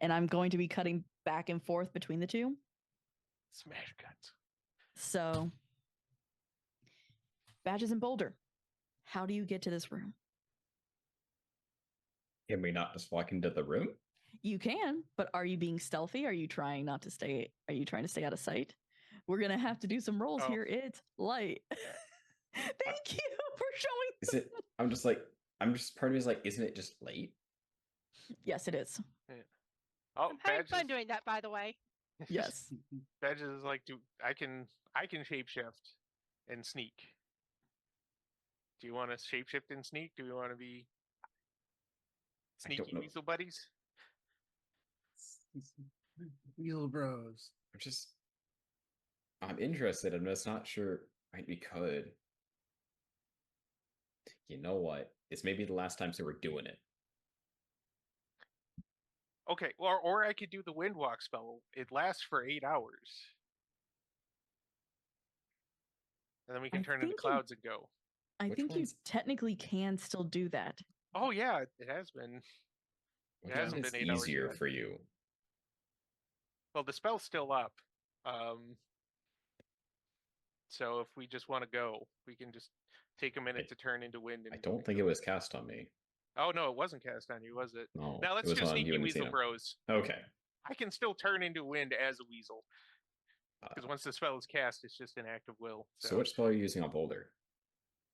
And I'm going to be cutting back and forth between the two. Smash cuts. So, Badges and Boulder, how do you get to this room? Can we not just walk into the room? You can, but are you being stealthy? Are you trying not to stay? Are you trying to stay out of sight? We're gonna have to do some rolls Oh. here. It's light. Thank you for showing. Is it? I'm just part of me is like, isn't it just late? Yes, it is. Oh, I'm having Badges. fun doing that, by the way. Yes. Badges is like, I can shapeshift and sneak. Do you want to shapeshift and sneak? Do we want to be I don't sneaky know. weasel buddies? Weasel bros. I'm interested. I'm just not sure. Right, we could. You know what? It's maybe the last time, so we're doing it. Okay, or I could do the windwalk spell. It lasts for 8 hours. And then we can I turn into think you- clouds and go. I Which think you one's- technically can still do that. Oh yeah, it has been. Which It hasn't one is been 8 hours easier yet. for you? Well, the spell's still up. So if we just want to go, we can just take a minute to turn into wind. And I don't think it was cast on me. Oh no, it wasn't cast on you, was it? No. Now it let's was do on sneaky you and weasel Cena. bros. Okay. I can still turn into wind as a weasel because once the spell is cast, it's just an act of will. So which spell are you using on Boulder?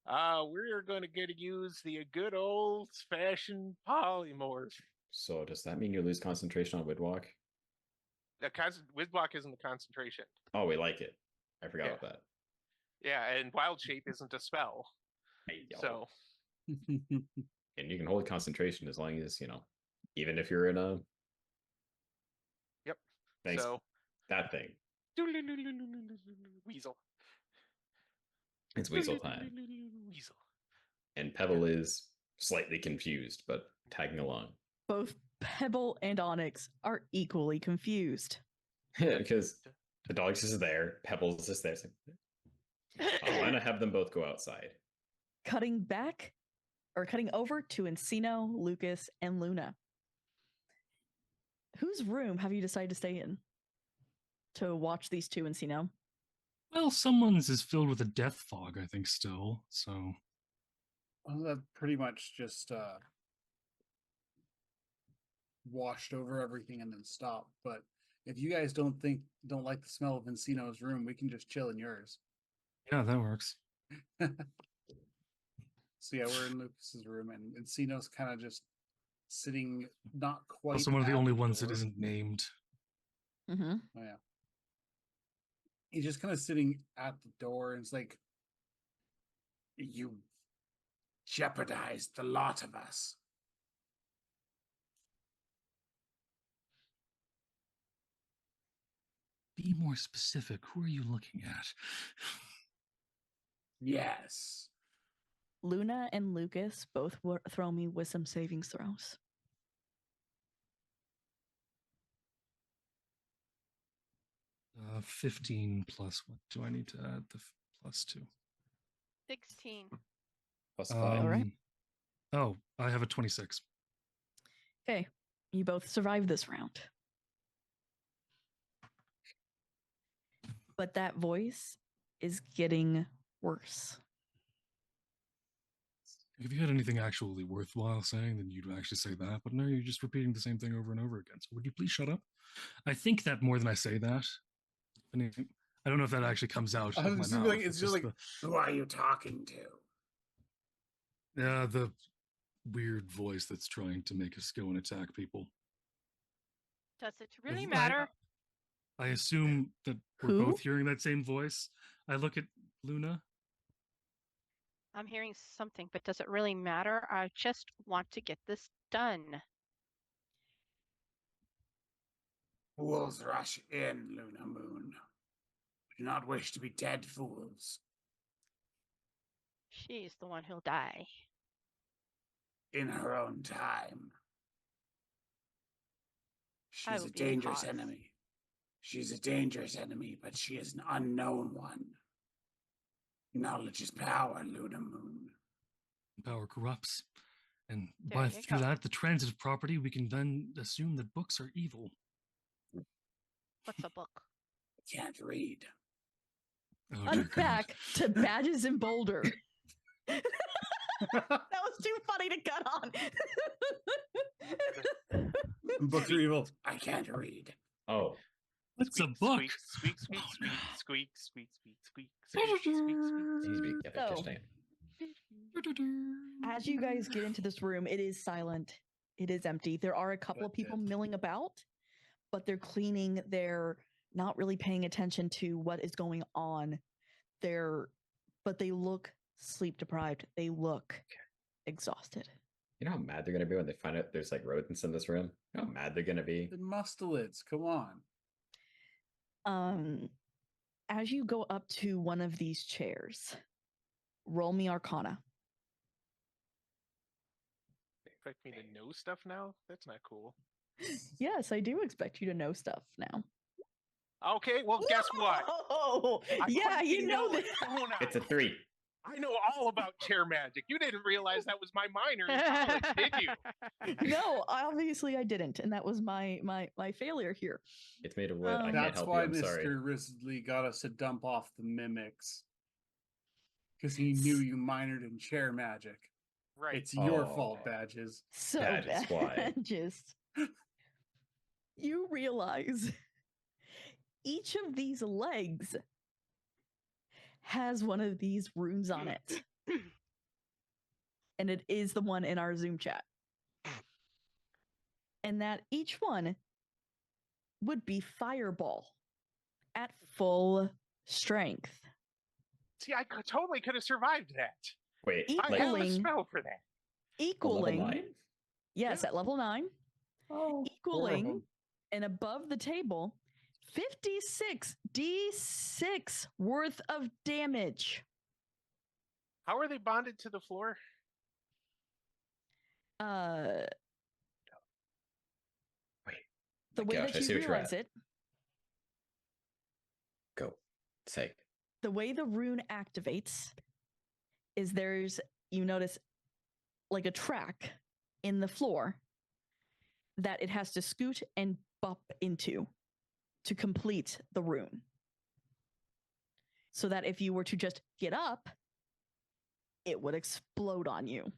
We're going to get to use the good old-fashioned polymorph. So does that mean you lose concentration on Widwalk? Windwalk isn't the concentration. Oh, we like it. I forgot Yeah. about that. Yeah, and wild shape isn't a spell. Hey, yo. So And you can hold concentration as long as, even if you're in a... Yep. Thanks. So That thing. Weasel. It's Weasel time. Weasel. And Pebble is slightly confused, but tagging along. Both Pebble and Onyx are equally confused. Because the dog's just there, Pebble's just there. It's like, I'm going to have them both go outside. Cutting over to Encino, Lucas, and Luna. Whose room have you decided to stay in to watch these two Encino? Well, someone's is filled with a death fog, I think, still. So Well, that pretty much just washed over everything and then stopped. But if you guys don't like the smell of Encino's room, we can just chill in yours. yeah, that works. So yeah, we're in Lucas's room, and Encino's kind of just sitting, not quite. Also, one of the at only ones that door. isn't named. Mm-hmm. Oh yeah. He's just kind of sitting at the door, and it's like, you jeopardized the lot of us. Be more specific. Who are you looking at? Yes. Luna and Lucas both throw me wisdom savings throws. Uh, 15 plus what do I need to add? The plus 2. 16. Plus 5. All right. Oh, I have a 26. Okay, you both survived this round. But that voice is getting worse. If you had anything actually worthwhile saying, then you'd actually say that. But no, you're just repeating the same thing over and over again. So would you please shut up? I think that more than I say that. I mean, I don't know if that actually comes out of my It's mouth. like, it's just like, the, who are you talking to? the weird voice that's trying to make us go and attack people. Does it really If matter? I assume that we're Who? both hearing that same voice. I look at Luna. I'm hearing something, but does it really matter? I just want to get this done. Fools rush in, Luna Moon. We do not wish to be dead fools. She's the one who'll die. in her own time. I She's will a be the dangerous cause. enemy. She's a dangerous enemy, but she is an unknown one. Knowledge is power, Luna Moon. Power corrupts. And There you through go. that, the transitive property, we can then assume that books are evil. What's a book? Can't read. Oh, On dear God. back to Badges in Boulder. That was too funny to cut on. Books are evil. I can't read. Oh, What's a Squeak, book? Squeak, squeak, Oh, squeak, no. squeak, squeak, squeak, squeak, squeak, squeak, squeak, they need to be together, So- just saying. As you guys get into this room, it is silent. It is empty. There are a couple of people milling about, but they're cleaning. They're not really paying attention to what is going on. But they look sleep deprived. They look exhausted. You know how mad they're gonna be when they find out there's like rodents in this room? You know how mad they're gonna be? The mustelids, come on. As you go up to one of these chairs, roll me Arcana. Expect me to know stuff now? That's not cool. Yes, I do expect you to know stuff now. Okay, well, guess what? Oh, I yeah, fucking you know it, that. don't I? It's a 3. I know all about chair magic. You didn't realize that was my minor in college, did you? No, obviously I didn't, and that was my failure here. It's made of wood. I can't That's help why you. I'm sorry. Mr. Risley got us to dump off the mimics. Because he knew you minored in chair magic. Right. It's your Oh. fault, Badges. So That is why. just you realize each of these legs has one of these runes on it. And it is the one in our Zoom chat. And that each one would be fireball at full strength, See, I totally could have survived that. Wait, I like have a Equaling- spell for that. a level equaling 9? yes, Yeah. at level 9, Oh, equaling and above the table 56 d6 worth of damage. How are they bonded to the floor? Uh, Wait, the my way gosh, I that see you what you're realize at. it, Go. Say. the way the rune activates is you notice like a track in the floor that it has to scoot and bump into to complete the rune. So that if you were to just get up, it would explode on you.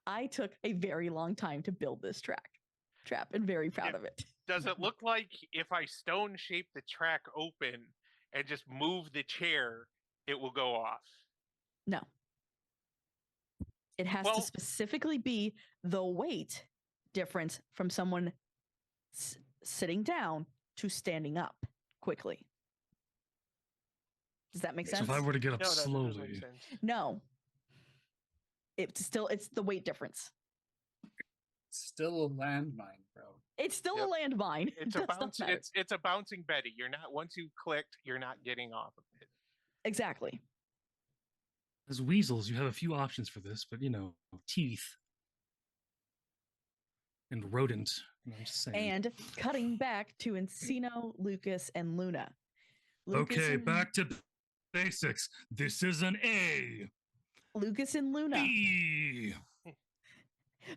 I took a very long time to build this trap and very proud of it. Does it look like if I stone shape the track open and just move the chair, it will go off? No. It has to specifically be the weight difference from someone sitting down to standing up quickly. Does that make So sense? if I were to get up No, that doesn't make slowly, sense. No. It's the weight difference. Still a landmine, bro. It's still Yep. a landmine. It's It a does not bounce. matter. It's a bouncing Betty. You're not once you clicked, you're not getting off of it. Exactly. as weasels, you have a few options for this, but teeth and rodent. I'm just saying. And cutting back to Encino, Lucas, and Luna. Okay, back to basics. This is an A. Lucas and Luna, B.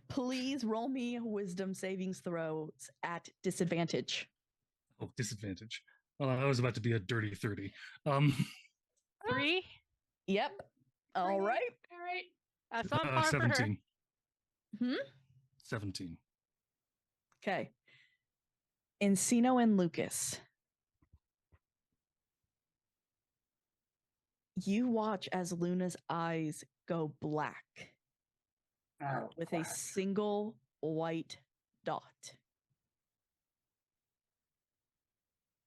please roll me wisdom savings throws at disadvantage. Oh, disadvantage. Well, that was about to be a dirty 30. 3. Yep. All right. All right. That's on par for her. 17. Hmm? 17. Okay. Encino and Lucas. You watch as Luna's eyes go black Oh, with crap. a single white dot.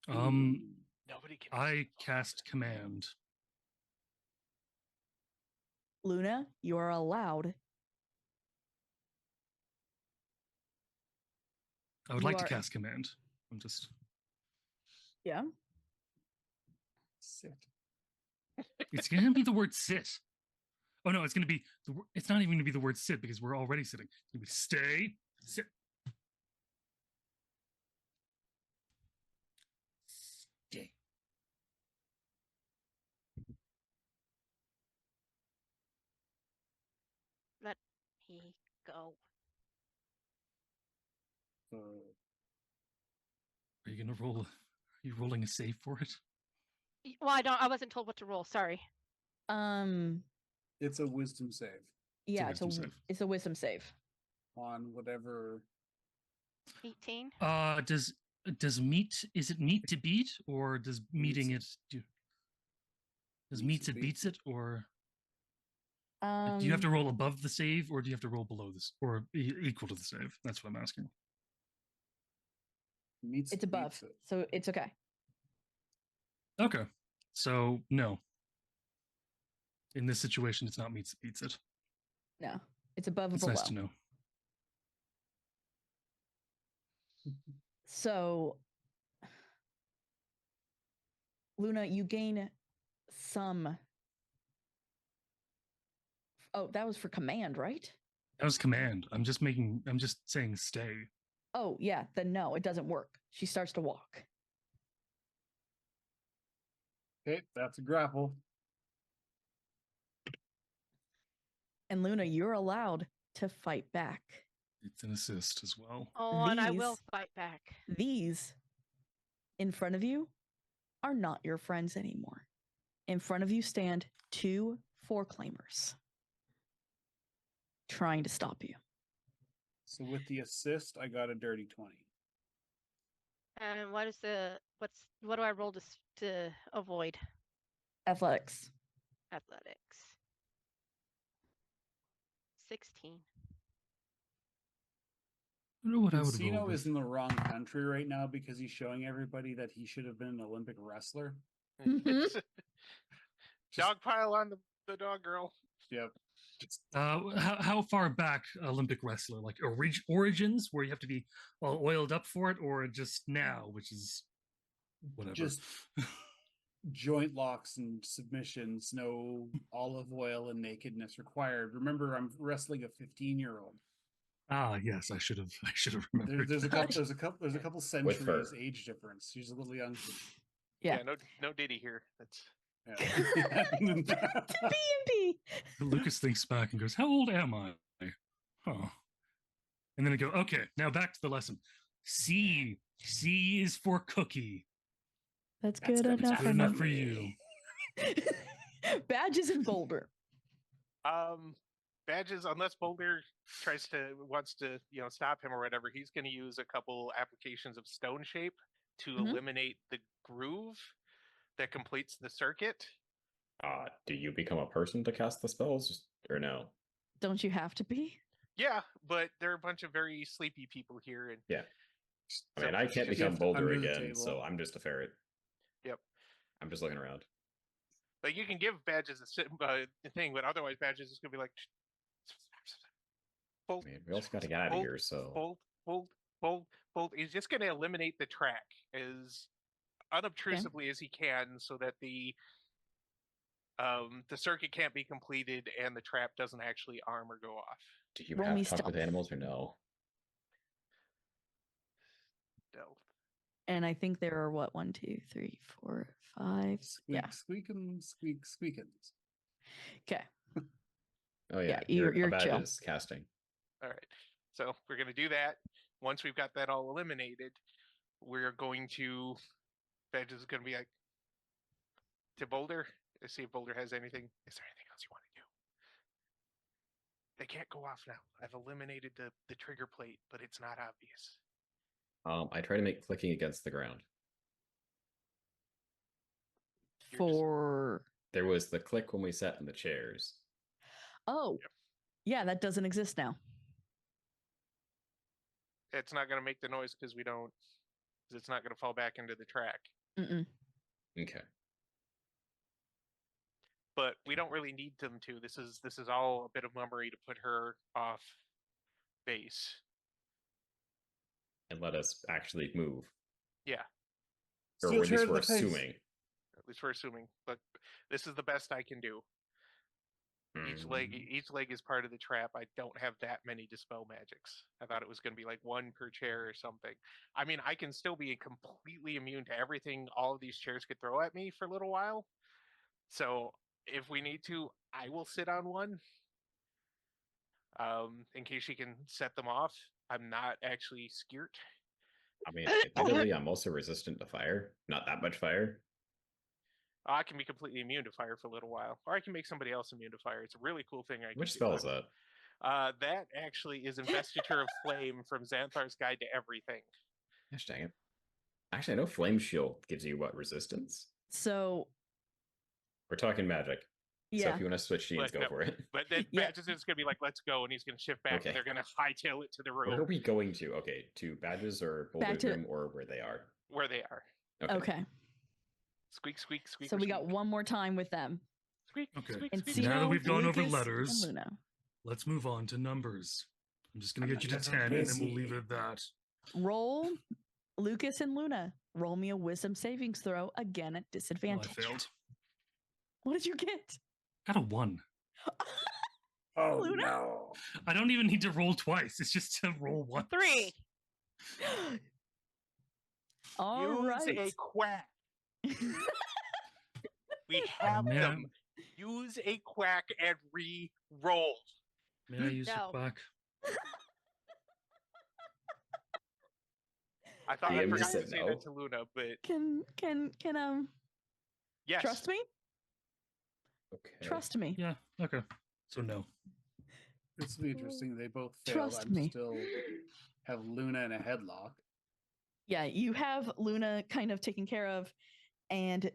Nobody can. I cast command. Luna, you are allowed. I would You like to are- cast command. I'm just. Yeah. Sit. It's gonna be the word sit. Oh no, it's going to be. It's not even going to be the word sit because we're already sitting. It's going to be stay, sit. Stay. Let me go. Are you going to roll? Are you rolling a save for it? Well, I wasn't told what to roll. Sorry. It's a wisdom save Yeah, wisdom save. it's a wisdom save. on whatever. 18. Does meet? Is it meet to beat, or does meeting it? Does meets it beats it, or do you have to roll above the save, or do you have to roll below this, or equal to the save? That's what I'm asking. Meets It's above, beats it. so it's okay. Okay, so no. In this situation, it's not meets it beats it. No, it's above or It's below. nice to know. So, Luna, you gain some. Oh, that was for command, right? That was command. I'm just saying stay. Oh, yeah. Then no, it doesn't work. She starts to walk. Okay, that's a grapple. And Luna, you're allowed to fight back. It's an assist as well. Oh, and I will These- fight back. These in front of you are not your friends anymore. In front of you stand 2 4-claimers trying to stop you. So with the assist, I got a dirty 20. And what do I roll to avoid? Athletics. Athletics. 16. I don't know what I would Encino roll is with. in the wrong country right now because he's showing everybody that he should have been an Olympic wrestler. Dog pile on the dog girl. Yep. How far back Olympic wrestler? Like origins, where you have to be all oiled up for it, or just now, which is whatever. Just joint locks and submissions, no olive oil and nakedness required. Remember, I'm wrestling a 15-year-old. Ah, yes, I should have remembered. There's a that. couple With centuries fur. age difference. She's a little young. Yeah. No Diddy here. That's Yeah. B&B. Lucas thinks back and goes, "How old am I?" Huh. And then I go, "Okay, now back to the lesson. C is for cookie. That's That's good good enough, Good enough for you." me. Badges in Boulder. Badges, unless Boulder wants to stop him or whatever, he's going to use a couple applications of stone shape to Mhm. eliminate the groove that completes the circuit. Do you become a person to cast the spells, or no? Don't you have to be? Yeah, but there are a bunch of very sleepy people here, and Yeah. I so mean, I can't just- become Boulder under the again, table. so I'm just a ferret. Yep. I'm just looking around. But you can give badges a thing, but otherwise badges is going to be like bolt, I mean, we also got to get out of bolt, here, so bolt. He's just going to eliminate the track as unobtrusively as he can, so that the circuit can't be completed and the trap doesn't actually arm or go off. do you Roll have me to talk with stealth. animals or no? Stealth. And I think there are what, 1, 2, 3, 4, 5. Squeak, Yeah. squeakins. Okay. Oh yeah, you're a badge chill. is casting. All right. So we're going to do that. Once we've got that all eliminated, we're going to badges is going to be like to Boulder. Let's see if Boulder has anything. Is there anything else you want to do? They can't go off now. I've eliminated the trigger plate, but it's not obvious. I try to make clicking against the ground. For There was the click when we sat in the chairs. oh, Yep. yeah, that doesn't exist now. It's not going to make the noise because it's not going to fall back into the track. Mm-mm. Okay. But we don't really need them to. This is all a bit of memory to put her off base. And let us actually move. Yeah, Or Steel at chair least to we're the face. assuming. at least we're assuming. But this is the best I can do. Each leg is part of the trap. I don't have that many dispel magics. I thought it was going to be like one per chair or something. I mean, I can still be completely immune to everything all of these chairs could throw at me for a little while. So if we need to, I will sit on one. In case she can set them off. I'm not actually scared. I mean, admittedly, I'm also resistant to fire. Not that much fire. I can be completely immune to fire for a little while, or I can make somebody else immune to fire. It's a really cool thing. Which spell is that? That actually is Investiture of Flame from Xanthar's Guide to Everything. Gosh dang it. Actually, I know Flame Shield gives you what, resistance? So We're talking magic. So yeah, if you want to switch scenes, go for it. But then Yeah. Badges is going to be like, let's go, and he's going to shift back, Okay. and they're going to hightail it to the Where are room we going to? Okay, to Badges or Back Boulder's to- room or where they are? where they are. okay. Squeak, squeak, squeak. So we got one more time with them. Squeak, Okay. squeak, And squeak. Now that we've gone over Lucas, letters, and Luna. let's move on to numbers. I'm just going to get you to Numbers 10 are and then we'll busy. leave it at that. Roll, Lucas and Luna. Roll me a wisdom savings throw again at Oh, disadvantage. I failed. What did you get? Got a 1. Oh Luna? no. I don't even need to roll twice. It's just to roll once. 3. All Use right. a quack. We have Man. them. Use a quack and re-roll. May I use No. the quack? I thought I DM forgot just to said say no. that to Luna, but Can yes. trust me? Okay. Trust me. Yeah, okay. So no. This will be interesting. They both failed. Trust I'm me. still have Luna in a headlock. Yeah, you have Luna kind of taken care of, and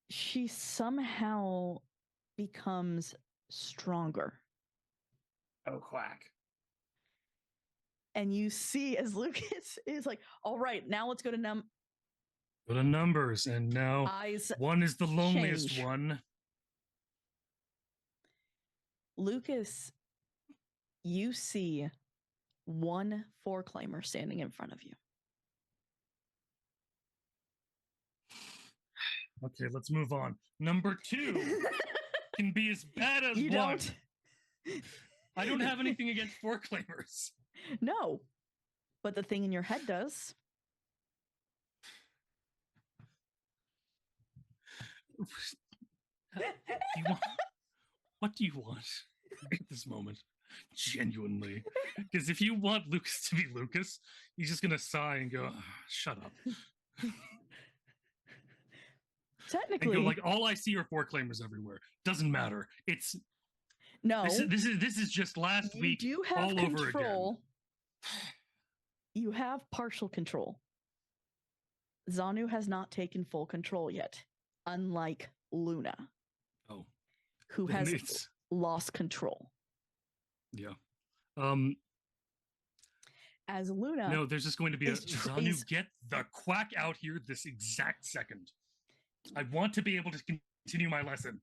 she somehow becomes stronger. Oh, quack. And you see as Lucas is like, all right, now let's go to Go to numbers, and now eyes. 1 is the loneliest change. one. Lucas, you see one 4-claimer standing in front of you. Okay, let's move on. Number 2 can be as bad as You 1. don't? I don't have anything against 4-claimers. No. But the thing in your head does. What do you want at this moment? Genuinely. Because if you want Lucas to be Lucas, he's just going to sigh and go, "Ah, shut up." And Technically, go like, all I see are 4-claimers everywhere. Doesn't matter. It's no. this is just last You week do have all over again. control. You have partial control. Zanu has not taken full control yet, unlike Luna, Oh, who then has it's lost control. yeah. As Luna, No, there's just going to be a is tr- Zanu, is- get the quack out here this exact second. I want to be able to continue my lesson.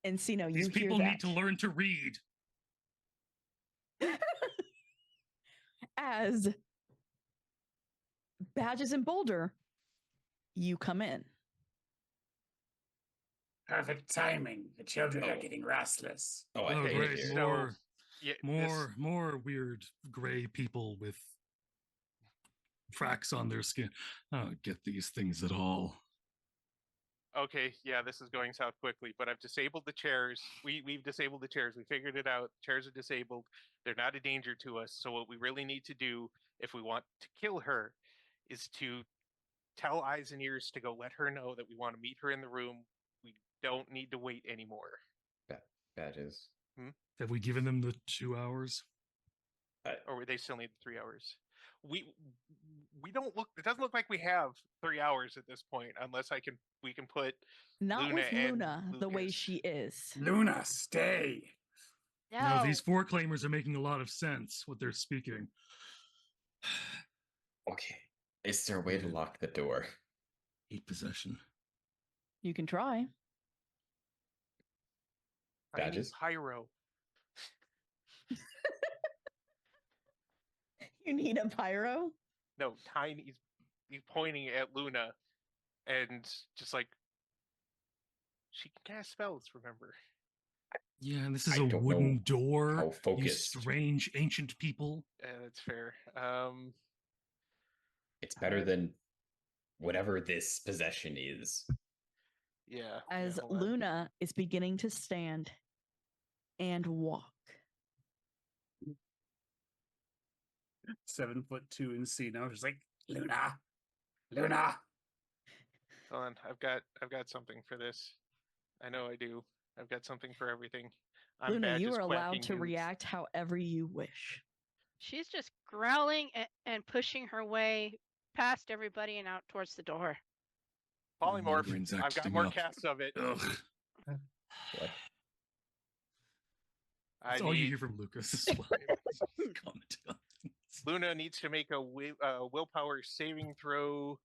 and Sino, you These hear people that. need to learn to read. As Badges and Boulder, you come in. Perfect timing. The children are Oh. getting restless. Oh, I Oh, hate great. it here. More, Yeah, more weird gray people with cracks on their skin. I don't get these things at all. Okay, yeah, this is going south quickly, but I've disabled the chairs. We've disabled the chairs. We figured it out. Chairs are disabled. They're not a danger to us. So what we really need to do if we want to kill her is to tell eyes and ears to go let her know that we want to meet her in the room. We don't need to wait anymore. Badges. Have we given them the 2 hours? Or they still need 3 hours. We don't look. It doesn't look like we have 3 hours at this point, unless we can put Not Luna with and Luna the way Lucas. she is. Luna, stay. No, these 4-claimers are making a lot of sense, what they're speaking. Okay. Is there a way to lock the door? 8 possession. You can try. I need Badges? pyro. You need a pyro? No, Tiny's he's pointing at Luna and just like She can cast spells, remember? Yeah, and this is I a don't wooden know door. how You focused. strange ancient people. Yeah, that's fair. It's better than whatever this possession is. Yeah. As hold on. Luna is beginning to stand and walk. 7'2" in C now. Just like Luna, Luna. Hold on. I've got something for this. I know I do. I've got something for everything. I'm Luna, you Badge's are allowed quacking to news. react however you wish. She's just growling and pushing her way past everybody and out towards the door. Polymorph. Brain's I've got acting more up. casts of it. Ugh. What? That's all you hear from Lucas as well. Commenting on things. Luna needs to make a willpower saving throw.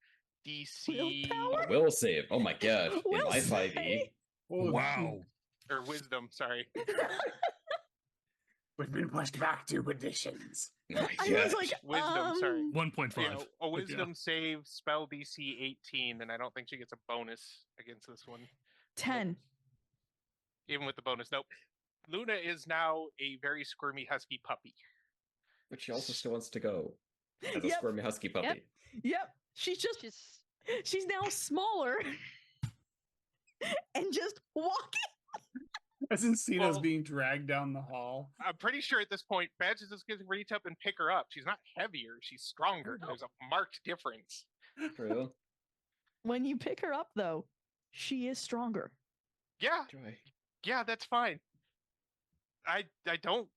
DC Willpower? Will save. Oh my god. In Will my save? 5e. Oh, Wow. or wisdom. Sorry. we've been pushed back 2 conditions. Oh my I god. was like, Wisdom, sorry. 1.5. Yeah, a But wisdom save, spell DC 18, and I don't think she gets a bonus against this one. 10. Even with the bonus. Nope. Luna is now a very squirmy husky puppy. But she also still wants to go as a Yep. squirmy husky puppy. Yep. She's now smaller and just walking. As Encina's Well- being dragged down the hall. I'm pretty sure at this point, Badge is just going to reach up and pick her up. She's not heavier, she's stronger. There's a marked difference. True. When you pick her up, though, she is stronger. Yeah, Joy. yeah, that's fine. I don't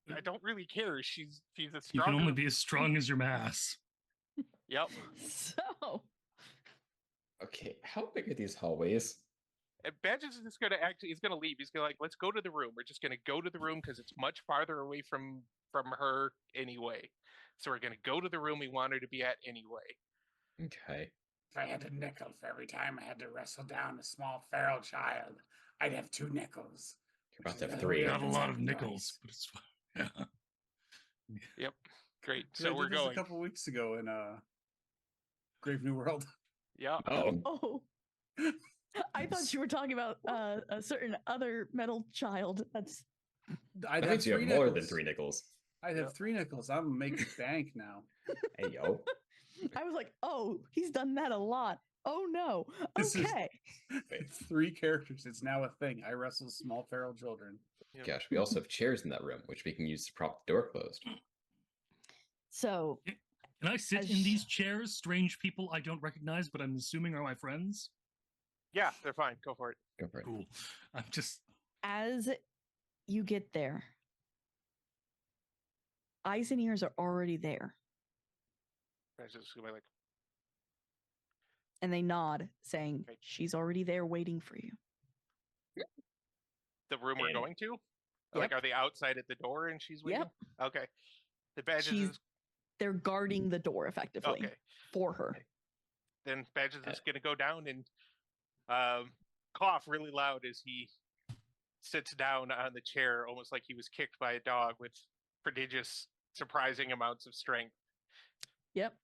really care. She's a You stronger. can only be as strong as your mass. Yep. So, Okay, how big are these hallways? And Badge is just gonna he's gonna leave. He's gonna let's go to the room. We're just gonna go to the room because it's much farther away from her anyway. So we're gonna go to the room we want her to be at anyway. Okay. If I had a nickel for every time I had to wrestle down a small feral child, I'd have 2 nickels. You're about to have Yeah, 3. we Not a lot of Nice. nickels, but it's fine. Yeah. Yep. Great. Yeah, I So we're did this going. a couple weeks ago in Grave New World. Yeah. Oh. oh. I thought you were talking about a certain other metal child. That's I'd That have means you 3 have more than nickels. 3 nickels. I'd have 3 nickels. I'm making bank now. Hey, yo. I was like, oh, he's done that a lot. Oh no. This is- Okay. It's 3 characters. It's now a thing. I wrestle small feral children. Yep. Gosh, we also have chairs in that room, which we can use to prop the door closed. So Can I sit As in sh- these chairs? Strange people I don't recognize, but I'm assuming are my friends. Yeah, they're fine. Go for it. Go for it. Cool. I'm just as you get there, eyes and ears are already there, Badge is gonna be like, and they nod, saying, Okay. "She's already there, waiting for you." the room we're In. going to? Like, Yep. are they outside at the door and she's waiting? Yep. Okay. The Badge She's is they're guarding the door effectively okay. for her. Then Badge is just gonna go down and cough really loud as he sits down on the chair, almost like he was kicked by a dog with prodigious, surprising amounts of strength. Yep.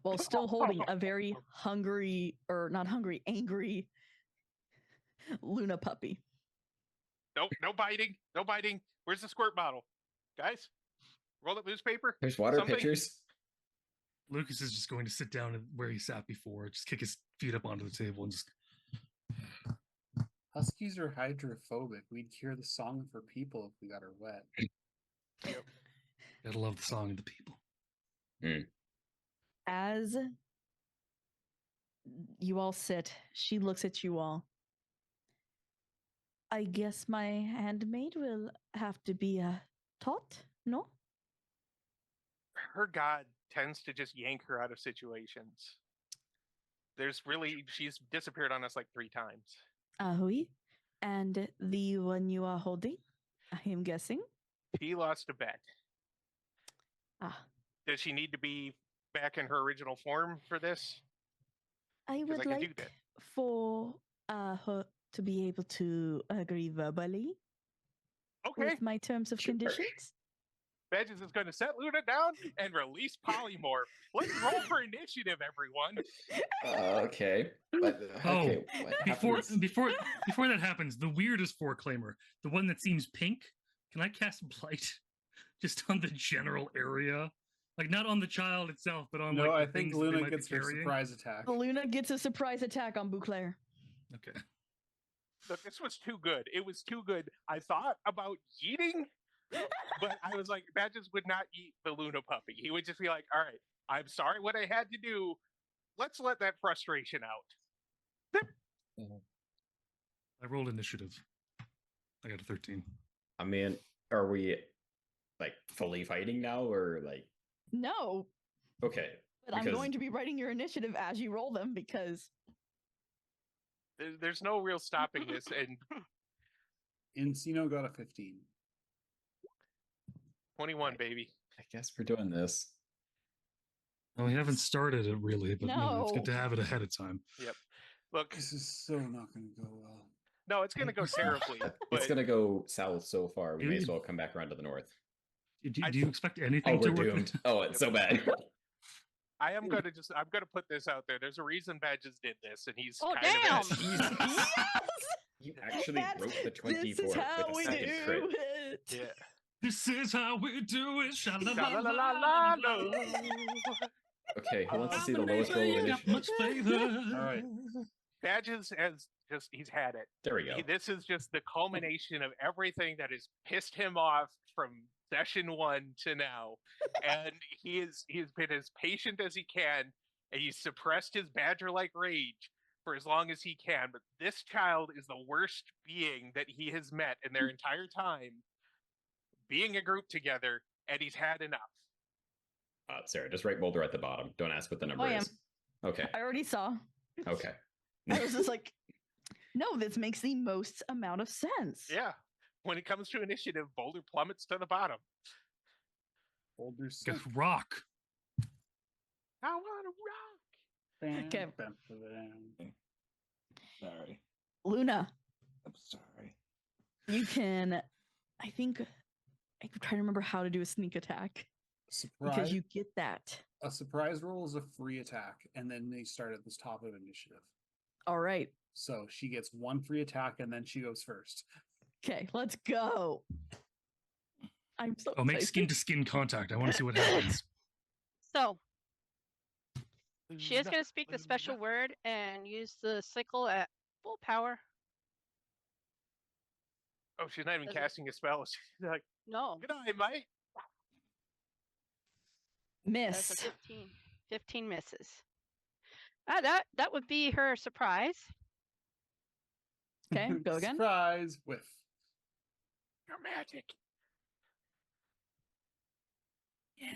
While still holding a very hungry, or not hungry, angry Luna puppy. Nope, no biting, no biting. Where's the squirt bottle? Guys, roll up newspaper. There's water Something? pitchers. Lucas is just going to sit down where he sat before, just kick his feet up onto the table and just Huskies are hydrophobic. We'd cure the song for people if we got her wet. gotta love the song of the people. As you all sit, she looks at you all. I guess my handmaid will have to be taught, no? Her god tends to just yank her out of situations. She's disappeared on us like 3 times. Oui. And the one you are holding, I am guessing? She lost a bet. Ah, Does she need to be back in her original form for this? I 'Cause would I can do like that. for her to be able to agree verbally Okay. with my terms of Sure. conditions. Badges is going to set Luna down and release Polymorph. Let's roll for initiative, everyone. Okay. But, okay. What Before happens? before that happens, the weirdest four-claimer, the one that seems pink, can I cast Blight just on the general area? Like not on the child itself, but on No, like the I think things that they Luna might be gets her carrying? surprise attack. Luna gets a surprise attack on Bouclair. Okay. Look, this was too good. It was too good. I thought about yeeting, but I was like, Badges would not eat the Luna puppy. He would just be like, all right, I'm sorry what I had to do. Let's let that frustration out. I rolled initiative. I got a 13. I mean, are we like fully fighting now, or like? No, Okay. but I'm going to be writing your initiative as you roll them because There's no real stopping this. And Encino got a 15. 21, Right. baby. I guess we're doing this. Well, we haven't started it really, but it's good to No. have it ahead of time. Yep. Look, This is so not going to go well. no, it's going to go terribly. It's But gonna go south so far. We may as Dude. well come back around to the north. Do you expect anything Oh, we're to work? doomed. Oh, it's so bad. I'm going to put this out there. There's a reason Badges did this, and he's Oh, kind damn! of yes, You actually broke the 24 this is how with a we second do crit. it. yeah. This is how we do it. Sha-la-la-la-la-la. Okay, who wants to I'm see the gonna lowest roll of Got initiative? much flavor. All right. Badges has just, he's had it. There we go. This is just the culmination of everything that has pissed him off from session 1 to now. And he's been as patient as he can, and he's suppressed his badger-like rage for as long as he can. But this child is the worst being that he has met in their entire time being a group together, and he's had enough. Sarah, just write Boulder at the bottom. Don't ask what the number I am. is. Okay. I already saw. Okay. I was just like, no, this makes the most amount of sense. Yeah. When it comes to initiative, Boulder plummets to the bottom. Boulder Guess rock. I want to rock. Okay. Sorry. Luna, I'm sorry. you can. I think I'm trying to remember how to do a sneak attack because Surprise. you get that. A surprise roll is a free attack, and then they start at the top of initiative. All right. So she gets one free attack, and then she goes first. Okay, let's go. I'm so Oh, make excited. skin to skin contact. I want to see what happens. So she is going to speak the special word and use the sickle at full power. Oh, she's not even Does it- casting a spell. She's like, No, good night, mate. that's a Miss. 15. 15 misses. That would be her surprise. Okay, go again. Surprise! Whiff. You're magic. Yeah.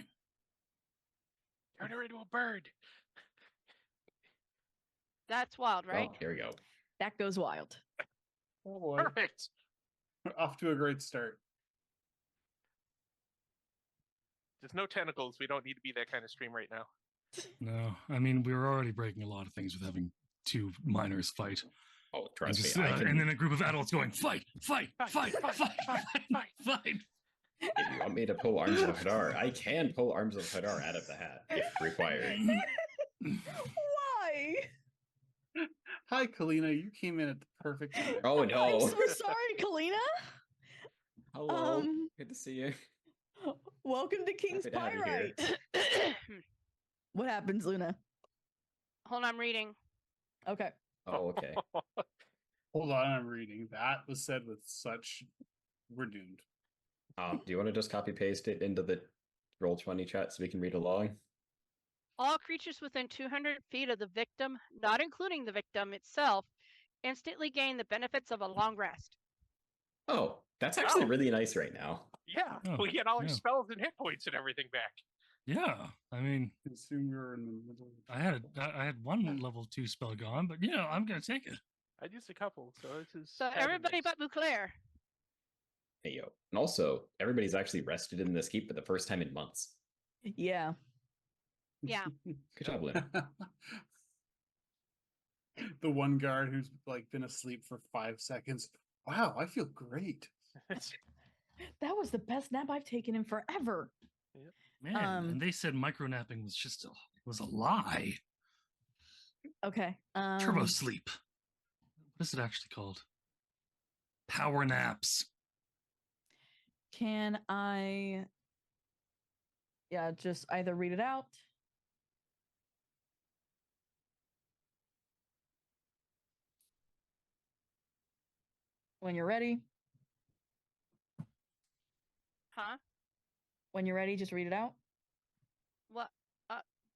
Turn her into a bird. That's wild, right? Oh, here we go. That goes wild. Oh boy. Perfect. Off to a great start. There's no tentacles. We don't need to be that kind of stream right now. No, I mean we were already breaking a lot of things with having two minors fight, Oh, and, trust just, me. I can, and then a group of adults going fight, fight, fight, fight, fight, fight. if you want me to pull Arms of Hadar, I can pull Arms of Hadar out of the hat if required. Why? Hi, Kalina. You came in at the perfect time. Oh I'm no. so sorry, Kalina. Hello. Good to see you. Welcome to King's Happy to have you here. Pyrite. What happens, Luna? Hold on, I'm reading. Okay. Oh, okay. Hold on, I'm reading. That was said with such. We're doomed. Do you want to just copy paste it into the Roll20 chat so we can read along? All creatures within 200 feet of the victim, not including the victim itself, instantly gain the benefits of a long rest. Oh, that's actually Oh. really nice right now. Yeah, Oh, we get all our yeah. spells and hit points and everything back. Yeah, I mean Consumer in the middle. I had one level 2 spell gone, but you know I'm gonna take it. I used a couple, so this is. So kind of everybody nice. but Bouclair. Hey, yo. And also, everybody's actually rested in this keep for the first time in months. Yeah. Yeah. Good job, Lynn. The one guard who's like been asleep for 5 seconds. Wow, I feel great. That was the best nap I've taken in forever. Man, and they said micronapping was just was a lie. Okay. Turbo sleep. What is it actually called? Power naps. Can I just either read it out? When you're ready. Huh? When you're ready, just read it out. What?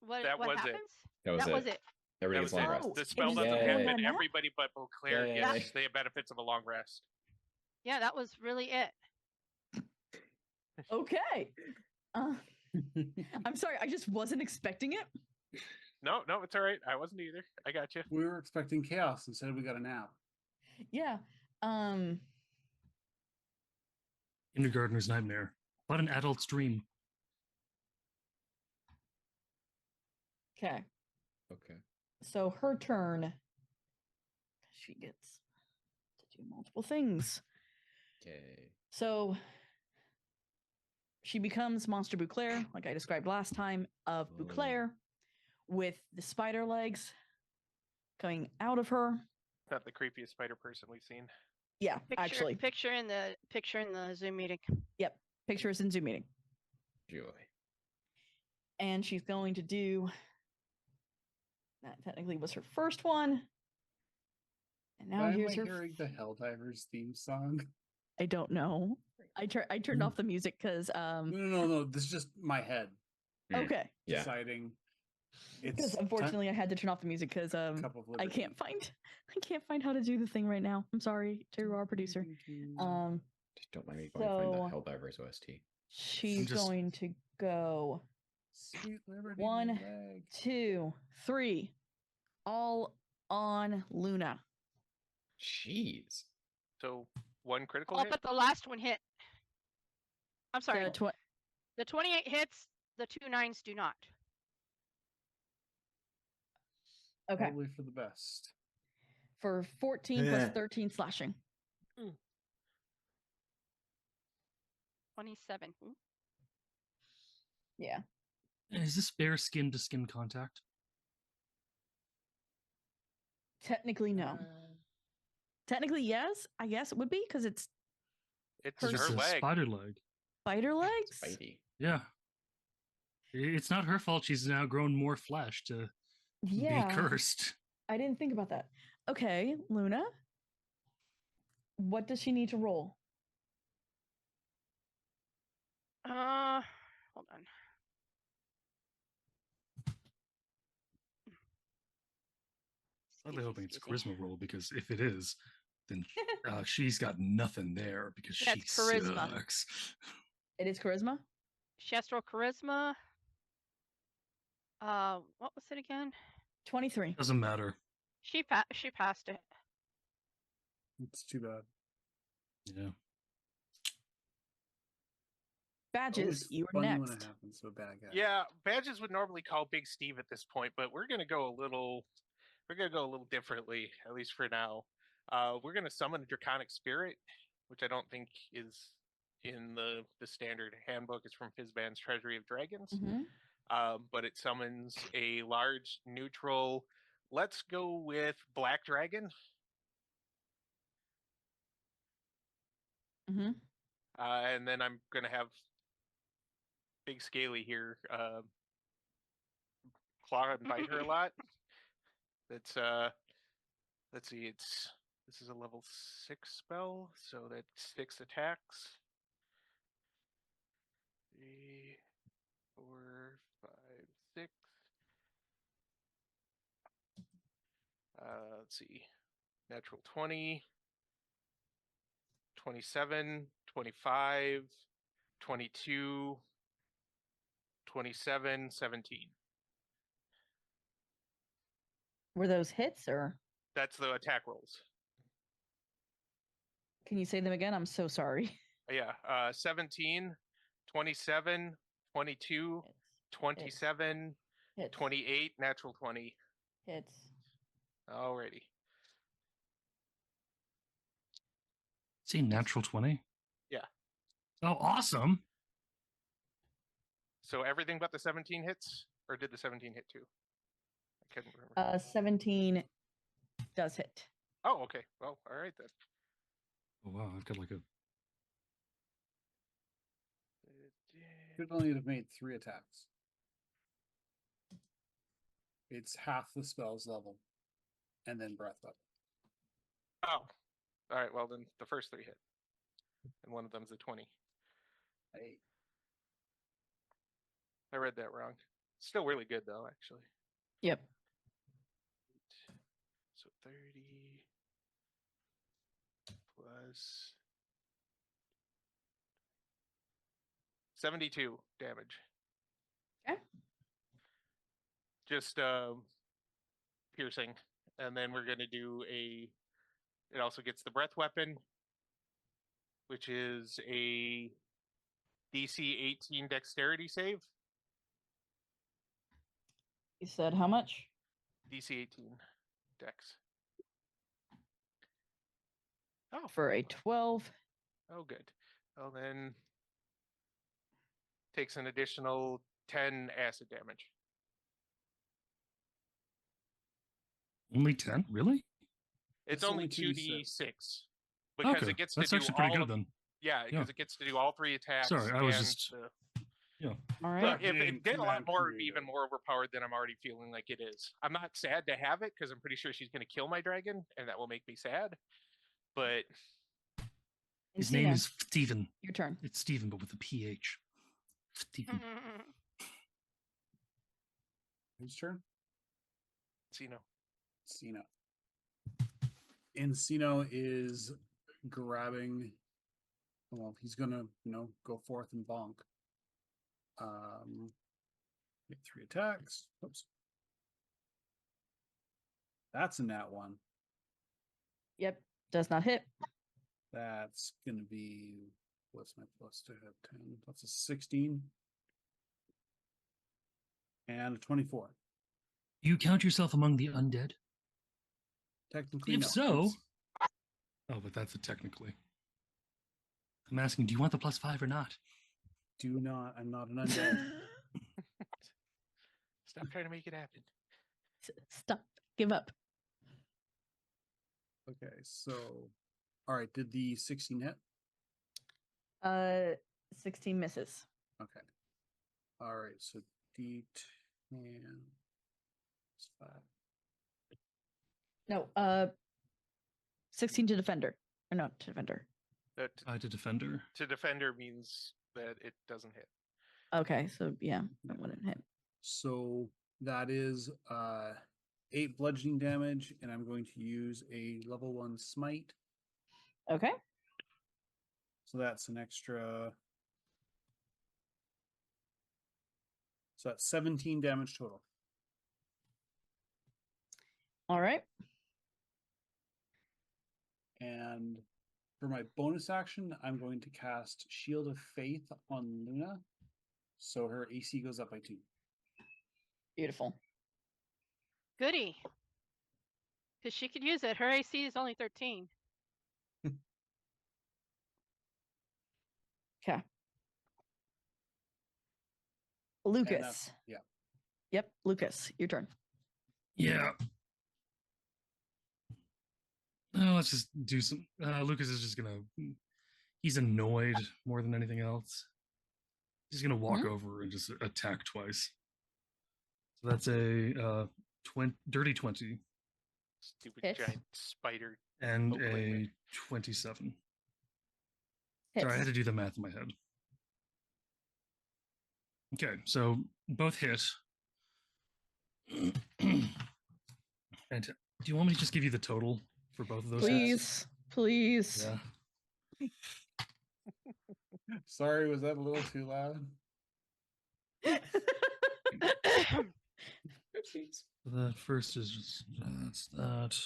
What? That what was it. happens? That was was it. Everybody That gets was long it. rest. Oh, The spell was doesn't Yay. happen. nap? Everybody but Beauclair Yay. gets the benefits of a long rest. Yeah, that was really it. Okay. I'm sorry, I just wasn't expecting it. No, it's all right. I wasn't either. I got you. We were expecting chaos. Instead, we got a nap. Yeah. Kindergartner's nightmare. What an adult's dream. Okay. Okay. So her turn. She gets to do multiple things. Okay. So she becomes Monster Beauclair, like I described last time, of Beauclair, with the spider legs coming out of her. Not the creepiest spider person we've seen. Yeah, actually. Picture in the Zoom meeting. Yep. Picture is in Zoom meeting. Joy. And she's going to do that technically was her first one. And now Why here's am I her. hearing the Helldivers theme song? I don't know. I turned off the music because No. This is just my head okay. Yeah. deciding. Because It's unfortunately I had to turn off the music because I can't find how to do the thing right now. I'm sorry to our producer. Just don't mind me going to find the Helldivers OST. She's going to go Sweet Liberty. 1, 2, 3, all on Luna. Jeez. So one critical Oh, hit. but the last one hit. I'm sorry. The The 28 hits. The 2 9s do not. Okay. Probably for the best. For 14 plus 13 slashing. 27. Yeah. Is this bare skin to skin contact? Technically, no. Technically, yes. I guess it would be because it's It's Just her a leg. spider leg. spider legs. Spidey. Yeah. It's not her fault she's now grown more flesh to Yeah. be cursed. I didn't think about that. Okay, Luna. What does she need to roll? Hold on. Slightly hoping it's a charisma roll because if it is, then she's got nothing there because That's she charisma. sucks. It is charisma. She has to roll charisma. What was it again? 23. Doesn't matter. She passed it. It's too bad. Yeah. Badges, Always you were funny when next. it happens to a bad guy. Yeah, Badges would normally call Big Steve at this point, but we're gonna go a little differently, at least for now. We're gonna summon a Draconic Spirit, which I don't think is in the standard handbook. It's from Fizban's Treasury of Dragons. But it summons a large neutral. Let's go with Black Dragon. And then I'm gonna have Big Scaly here claw and bite her a lot. That's let's see, this is a level 6 spell, so that's 6 attacks. 3, 4, 5, 6. Let's see. Natural 20, 27, 25, 22, 27, 17. Were those hits or? That's the attack rolls. Can you say them again? I'm so sorry. Yeah, 17, 27, 22, Hits. 27, Hits. 28, natural 20. Hits. Alrighty. See, natural 20? Yeah. Oh, awesome. So everything but the 17 hits, or did the 17 hit too? I couldn't remember. 17 does hit. Oh, okay. Well, all right then. Oh wow, I've got like a Could only have made 3 attacks. It's half the spell's level, and then breath weapon. Oh, all right. Well, then the first 3 hit, and one of them's a 20. Hey, I read that wrong. Still really good though, actually. Yep. So 30 plus 72 damage. Okay. Just piercing, and then we're gonna do a. It also gets the breath weapon, which is a DC 18 dexterity save. You said how much? DC 18 dex. Oh, For a 12. oh, good. Well, then takes an additional 10 acid damage. only 10? Really? It's It's only only 2d6 because Okay, it gets that's to do actually pretty all good of, then. yeah, because Yeah. it gets to do all 3 attacks. Sorry, I was and just- All Look, right. if Being it did a lot command more, it'd be creator. even more overpowered than I'm already feeling like it is. I'm not sad to have it because I'm pretty sure she's going to kill my dragon, and that will make me sad. But His name Encina, is Steven. your turn. It's Steven, but with a PH. Steven. whose turn? Sino. Encino. Encino is grabbing. Well, he's gonna, go forth and bonk. Get 3 attacks. Oops. That's a nat 1. Yep. Does not hit. That's gonna be, what's my plus to hit? 10. That's a 16. And a 24. You count yourself among the undead? Technically, If no. so, It's- Oh, but that's a technically. I'm asking, do you want the +5 or not? do not. I'm not an undead. Stop trying to make it happen. Stop. Give up. Okay, so, all right. Did the 16 hit? 16 misses. Okay. All right. So D10 is 5. No, 16 to defender. Or no, to defender. That To defender. to defender means that it doesn't hit. Okay, so yeah, that wouldn't hit. So that is 8 bludgeoning damage, and I'm going to use a level 1 smite. Okay. So that's an extra. So that's 17 damage total. All right. And for my bonus action, I'm going to cast Shield of Faith on Luna. So her AC goes up by 2. Beautiful. Goody. Because she could use it. Her AC is only 13. Okay. And Lucas. that's- yeah. Yep, Lucas, your turn. Yeah. Let's just do some. Lucas is just gonna. He's annoyed more than anything else. He's gonna walk over and just attack twice. So that's a dirty 20 Stupid Hits. giant spider. and Oakland. a 27. Hits. Sorry, I had to do the math in my head. Okay, so both hit. And do you want me to just give you the total for both of those hits? Please. Yeah. Sorry, was that a little too loud? The first is just that's that.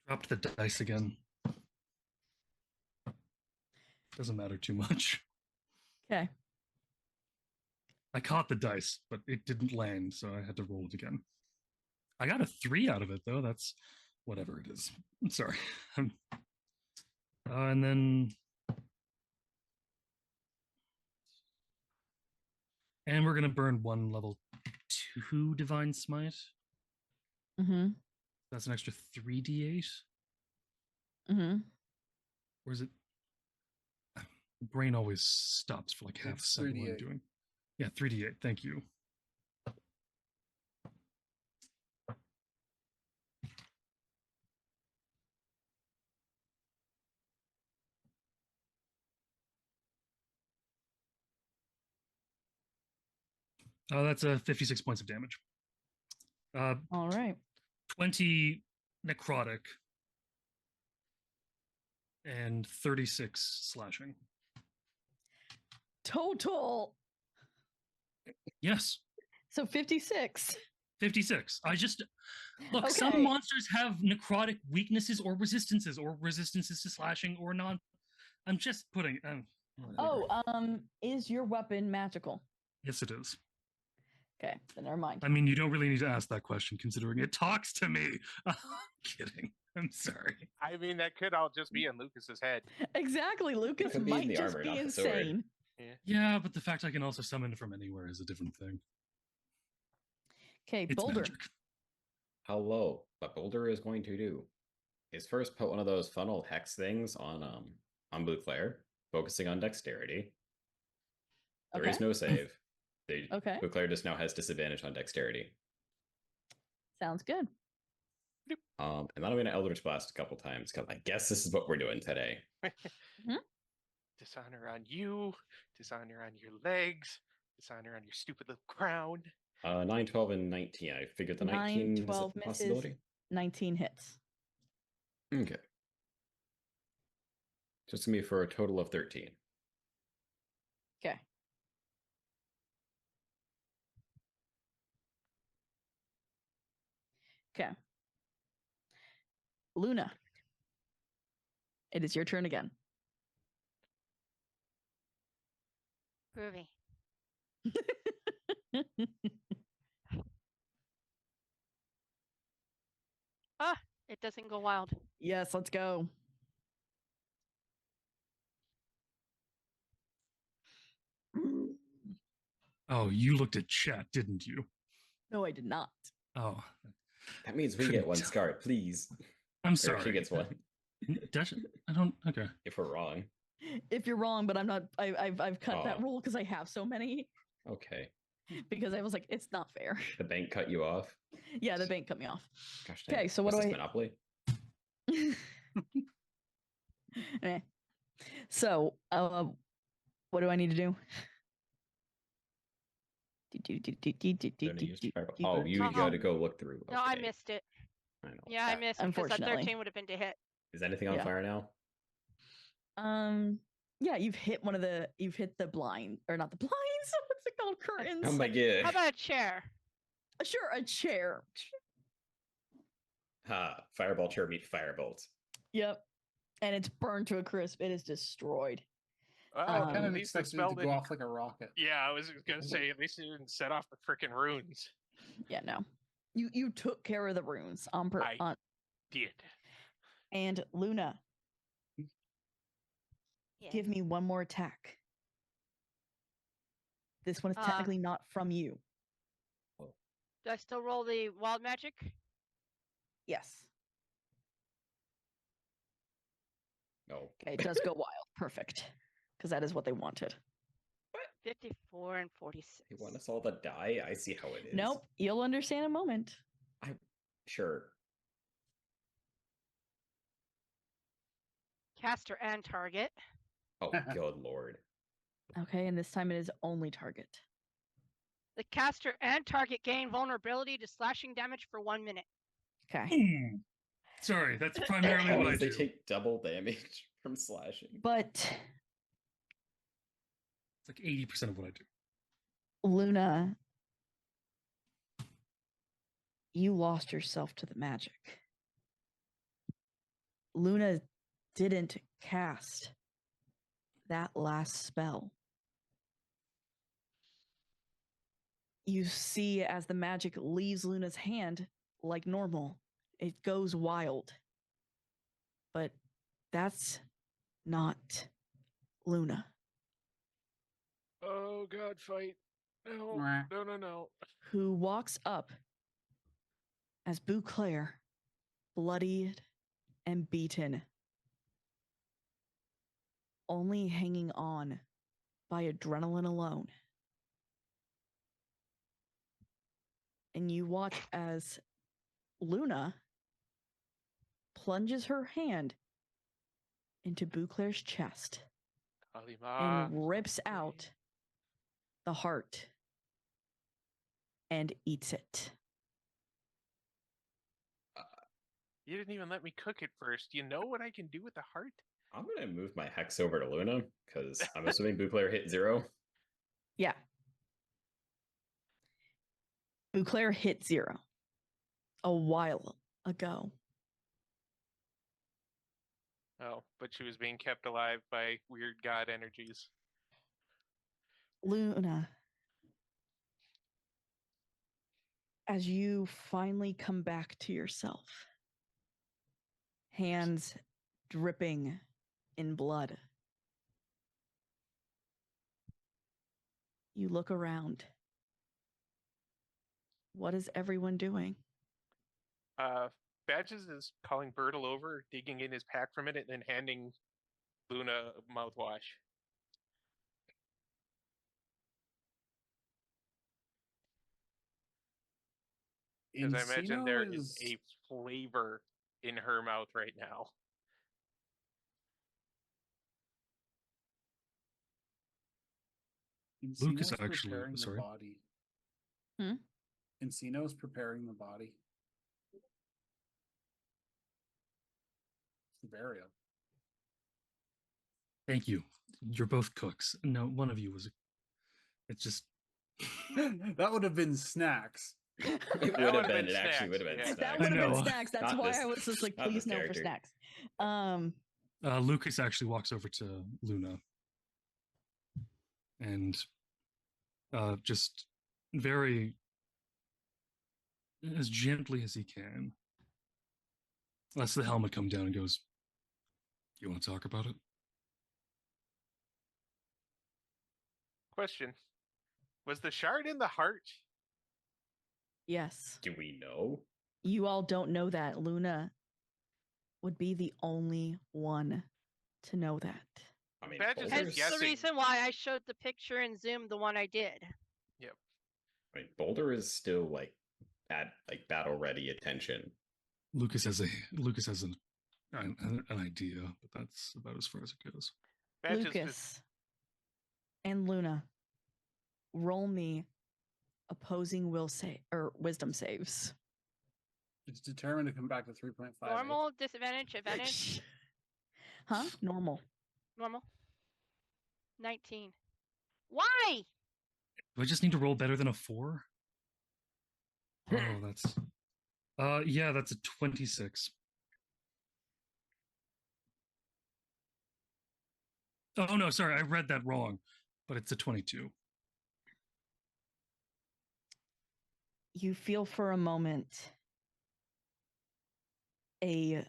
Dropped the dice again. Doesn't matter too much. Okay. I caught the dice, but it didn't land, so I had to roll it again. I got a 3 out of it, though. That's whatever it is. I'm sorry. And then. And we're going to burn 1 level 2 Divine Smite. Mm-hmm. That's an extra 3d8. Mm-hmm. Or is it? Brain always stops for like half a It's second when I'm 3d8. doing. Yeah, 3d8. Thank you. That's 56 points of damage. All right. 20 necrotic and 36 slashing. Total. Yes, So 56. 56. I just look. Okay. Some monsters have necrotic weaknesses or resistances to slashing or non. I'm just putting. Oh, is your weapon magical? Yes, it is. Okay, then never mind. I mean, you don't really need to ask that question considering it talks to me. I'm kidding. I'm sorry. I mean, that could all just be in Lucas's head. Exactly. Lucas could be in might the just armor, be not the sword. insane. Yeah, but the fact I can also summon from anywhere is a different thing. Okay, It's Boulder. magic. Hello. What Boulder is going to do is first put one of those funnel hex things on Blue Claire, focusing on dexterity. There is Okay. no save. Okay. Blue Claire just now has disadvantage on dexterity. Sounds good. And then I'm going to Eldritch Blast a couple times because I guess this is what we're doing today. Dishonor on you, dishonor on your legs, dishonor on your stupid little crown. 9, 12, and 19. I figured the 9, 19 12 is a misses. possibility. 19 hits. Okay. So it's going to be for a total of 13. Okay. Okay. Luna. It is your turn again. Groovy. It doesn't go wild. Yes, let's go. Oh, you looked at chat, didn't you? No, I did not. Oh, That means we Couldn't get one tell. scar, please. I'm Or sorry. she gets one I don't. Okay. if we're wrong. If you're wrong, but I'm not. I've cut that Oh. rule because I have so many. Okay. Because I was like, it's not fair. The bank cut you off. Yeah, the bank cut me off. Gosh dang. Okay, so what Was do this I? Monopoly? Eh. So, what do I need to do? Don't use fireball. Oh, you Oh. got to go look through. No, I Okay. missed it. I know. Yeah, I missed because that Unfortunately. 13 would have been to hit. Is anything on Yeah. fire now? Yeah, you've hit the blind, or not the blinds. What's it called? Curtains. Oh my god. How about a chair? Sure, a chair. Ha! Fireball chair meet firebolt. Yep. And it's burned to a crisp. It is destroyed. I kind Um, of at least it expected it to spelled go it. off like a rocket. Yeah, I was gonna say at least it didn't set off the freaking runes. Yeah, no. You took care of the runes on I- Did. and Luna, Yeah. give me one more attack. This one is Uh, technically not from you. Do I still roll the wild magic? Yes. No. Okay, it does go wild. Perfect. Because that is what they wanted. 54 and 46. You want us all to die? I see how it is. Nope. You'll understand in a moment. Sure. Caster and target. Oh, good lord. Okay, and this time it is only target. The caster and target gain vulnerability to slashing damage for 1 minute. Okay. Hmm. Sorry, that's primarily what I They do. take double damage from slashing. But It's like 80% of what I do. Luna, you lost yourself to the magic. Luna didn't cast that last spell. You see, as the magic leaves Luna's hand like normal, it goes wild. But that's not Luna, Oh God, fight! No, Mwah. no, no, no. who walks up as Beauclair, bloodied and beaten, only hanging on by adrenaline alone. And you watch as Luna plunges her hand into Beauclair's chest Kalima, and rips out the heart and eats it. You didn't even let me cook it first. You know what I can do with the heart? I'm gonna move my hex over to Luna because I'm assuming Beauclair hit 0. Yeah. Beauclair hit 0 a while ago. Oh, but she was being kept alive by weird god energies. Luna, as you finally come back to yourself, hands dripping in blood, you look around. What is everyone doing? Badges is calling Bertle over, digging in his pack for a minute, and then handing Luna a mouthwash. Because I imagine there is a flavor in her mouth right now. Lucas Encino's actually- preparing sorry. the body. Hmm? Encino's preparing the body. The burial. Thank you. You're both cooks. No, one of you was. It's just. That would have been snacks. It That would have would've been. been It actually snacks, would have been. yeah. Snacks. That I would have been know. snacks. That's Not why this- I was just like, not this please no for character. snacks. Lucas actually walks over to Luna and just very as gently as he can lets the helmet come down and goes, "You want to talk about it?" Question. Was the shard in the heart? Yes. Do we know? You all don't know that. Luna would be the only one to know that. I mean, Badges is Hence Boulder's, guessing. the reason why I showed the picture and zoomed the one I did. I mean, Boulder is still like at like battle ready attention. Lucas has an idea, but that's about as far as it goes. Badges Lucas and Luna, roll me opposing wisdom saves. It's determined to come back to 3.5. Normal, disadvantage, advantage, Huh? Normal. normal. 19. Why? Do I just need to roll better than a 4? Oh, that's. Yeah, that's a 26. Oh no, sorry, I read that wrong, but it's a 22. You feel for a moment a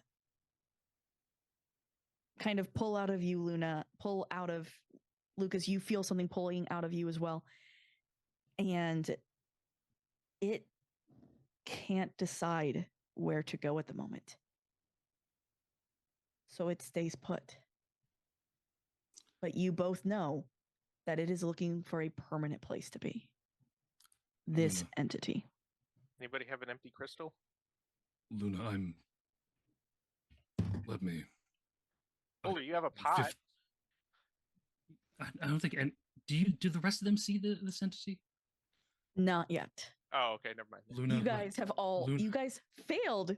kind of pull out of you, Luna, pull out of Lucas. You feel something pulling out of you as well. And it can't decide where to go at the moment. So it stays put. But you both know that it is looking for a permanent place to be. This Luna. entity. Anybody have an empty crystal? Luna, let me. Boulder, you have a pot. I don't think. And do the rest of them see this entity? Not yet. Oh, okay, never mind. Luna, You guys have all, Luna- you guys failed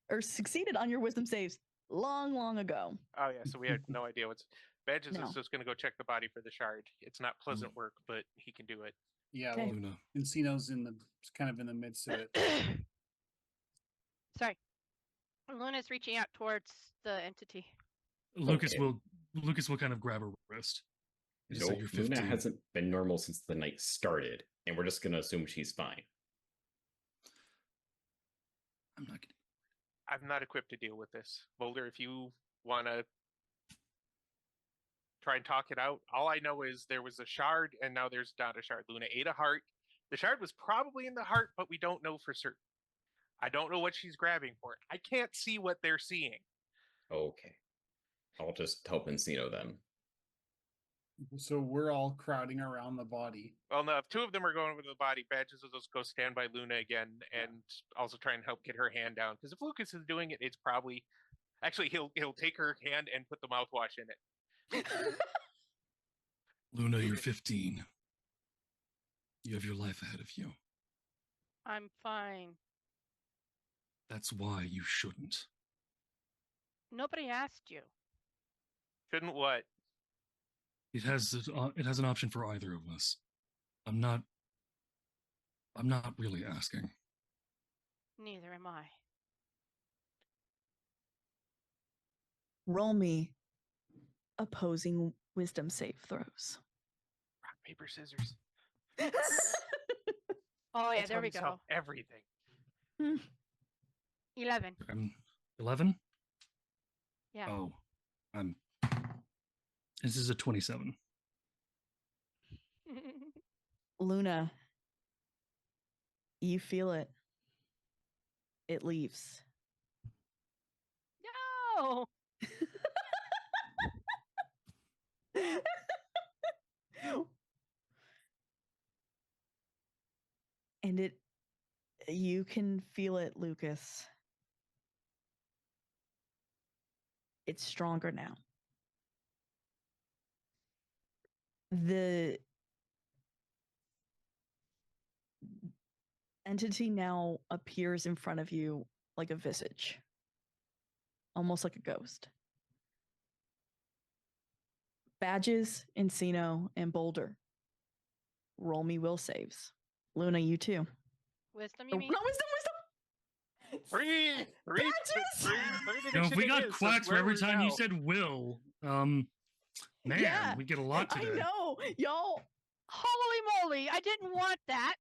or succeeded on your wisdom saves long ago. Oh yeah, so we had no idea what's. Badges No. is just going to go check the body for the shard. It's not pleasant work, but he can do it. Yeah, Okay. well, Luna. Encino's kind of in the midst of it. Sorry. Luna's reaching out towards the entity. Lucas Okay. will kind of grab her wrist. And just say, No, "You're Luna 15." hasn't been normal since the night started, and we're just gonna assume she's fine. I'm not gonna. I'm not equipped to deal with this. Boulder, if you want to try and talk it out. All I know is there was a shard, and now there's not a shard. Luna ate a heart. The shard was probably in the heart, but we don't know for certain. I don't know what she's grabbing for. I can't see what they're seeing. Okay. I'll just help Encino then. So we're all crowding around the body. Well, no, if two of them are going over the body, Badges will just go stand by Luna again and also try and help get her hand down. Because if Lucas is doing it, it's probably actually he'll take her hand and put the mouthwash in it. Luna, you're 15. You have your life ahead of you. I'm fine. That's why you shouldn't. Nobody asked you. Shouldn't what? It has an option for either of us. I'm not really asking. Neither am I. Roll me opposing wisdom save throws. Rock, paper, scissors. Oh, yeah, That's there how we we solve go. everything. 11. I'm 11? Yeah. Oh, this is a 27. Luna, you feel it. It leaves. No! And you can feel it, Lucas. It's stronger now. The entity now appears in front of you like a visage, almost like a ghost. Badges, Encino, and Boulder. Roll me will saves. Luna, you too. Wisdom, Oh, you mean? no, wisdom. Three Badges! initiative If we got is, so quacks for where every we time you go. said will, man, Yeah, we get a lot today. I know, y'all. Holy moly! I didn't want that.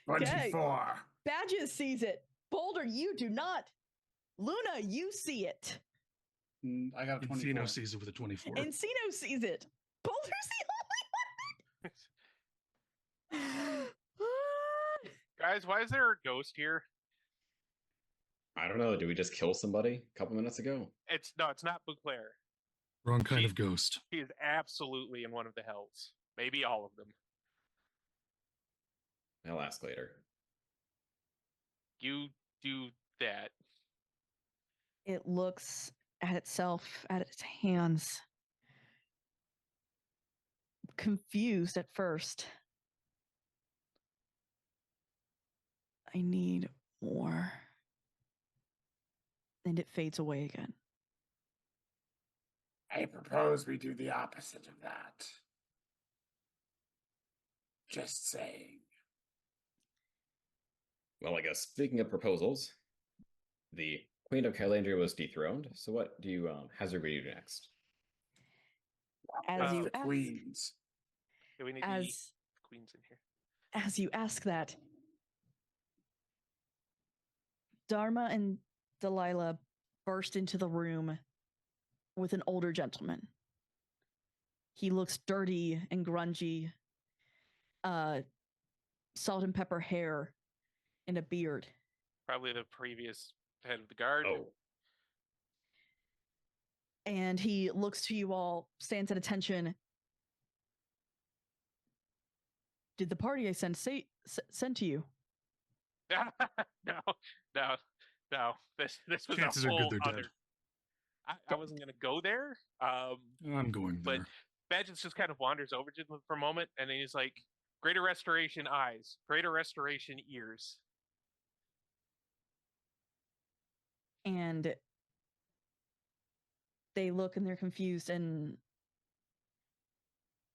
24. Badges sees it. Boulder, you do not. Luna, you see it. I got a 24. Encino sees it with a 24. Encino sees it. Boulder's the only one. Guys, why is there a ghost here? I don't know. Did we just kill somebody a couple minutes ago? It's not Bouclair. Wrong kind of ghost. He is absolutely in one of the hells. Maybe all of them. I'll ask later. You do that. It looks at itself, at its hands, confused at first. I need more. And it fades away again. I propose we do the opposite of that. Just saying. Well, I guess speaking of proposals, the Queen of Kylandria was dethroned. So what do you hazard we do next? As you the ask, queens. Yeah, we need the as queens in here. as you ask that, Dharma and Delilah burst into the room with an older gentleman. He looks dirty and grungy, salt and pepper hair and a beard. Probably the previous head of the guard. Oh, And he looks to you all, stands at attention. Did the party I send to you? No. This was Chances a are good whole they're other. dead. I wasn't gonna go there. I'm going But there. Badges just kind of wanders over to them for a moment, and then he's like, "Greater restoration eyes, greater restoration ears." And they look and they're confused and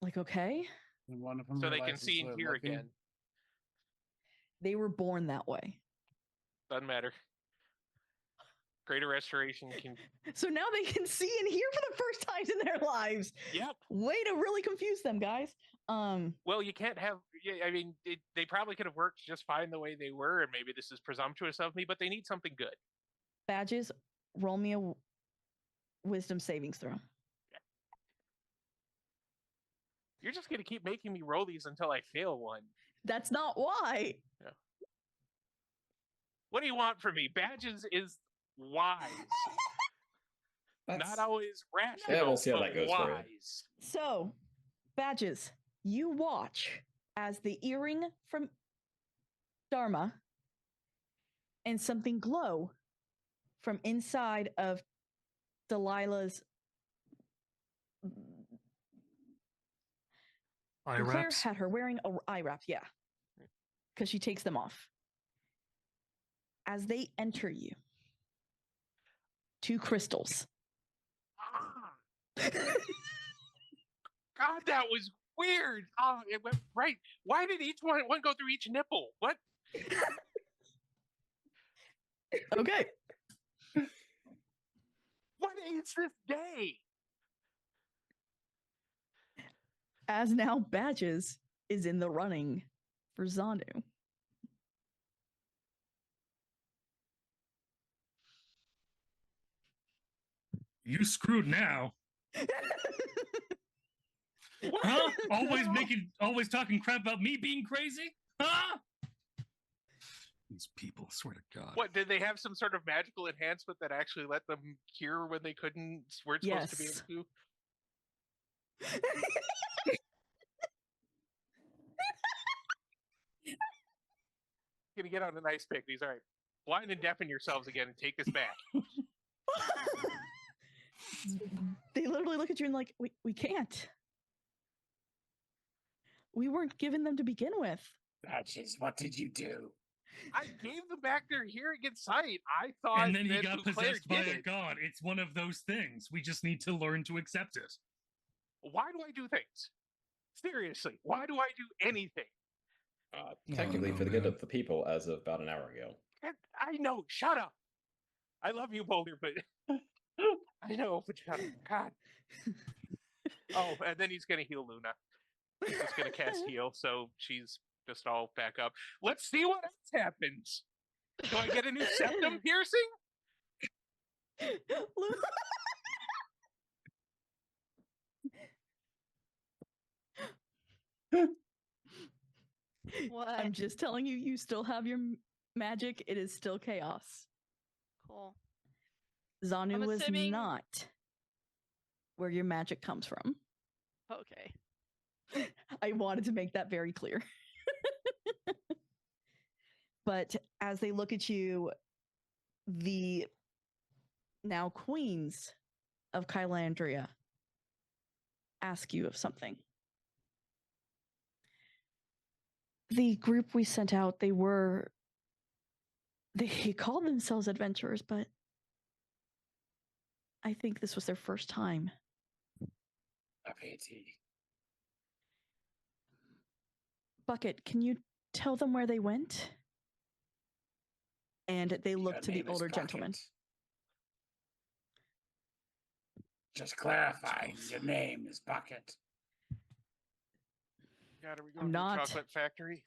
like, okay. And one of them So they can realizes see and they're hear looking. again. They were born that way. Doesn't matter. Greater restoration can. So now they can see and hear for the first times in their lives. Yep. Way to really confuse them, guys. Well, you can't have. Yeah, I mean, they probably could have worked just fine the way they were, and maybe this is presumptuous of me, but they need something good. Badges, roll me a wisdom savings throw. You're just gonna keep making me roll these until I fail one. That's not why. What do you want from me? Badges is wise. Not always rational. Yeah, we'll see how but that goes for you. wise. So, Badges, you watch as the earring from Dharma and something glow from inside of Delilah's Eye Claire wraps. had her wearing a eye wrap, yeah, because she takes them off. As they enter you, 2 crystals. Ah, God, that was weird. Oh, it went right. Why did each one go through each nipple? What? Okay. What is this day? As now Badges is in the running for Zanu. You screwed now. Huh? Always talking crap about me being crazy? Huh? These people, swear to God. What, did they have some sort of magical enhancement that actually let them hear when they weren't supposed to be Yes. able to? Gonna get on a nice pick. These, all right. Blind and deafen yourselves again and take this back. They literally look at you and like, we can't. We weren't given them to begin with. Badges, what did you do? I gave them back their hearing and sight. I thought And then he that got Claire possessed by did a it. god. It's one of those things. We just need to learn to accept it. Why do I do things? Seriously, why do I do anything? Technically, no, for the good man. of the people, as of about an hour ago. I know, shut up. I love you, Boulder, but I know, but shut up. God. Oh, and then he's gonna heal Luna. He's just gonna cast heal, so she's just all back up. Let's see what else happens. Do I get a new septum piercing? What? I'm just telling you, you still have your magic. It is still chaos. Cool. Zanu I'm was assuming- not where your magic comes from. Okay. I wanted to make that very clear. But as they look at you, the now queens of Kylandria ask you of something. The group we sent out, they called themselves adventurers, but I think this was their first time. A pity. Bucket, can you tell them where they went? And they look Your to the name is older Bucket. gentleman. Just clarifying, your name is Bucket. God, are we I'm going to the not chocolate factory?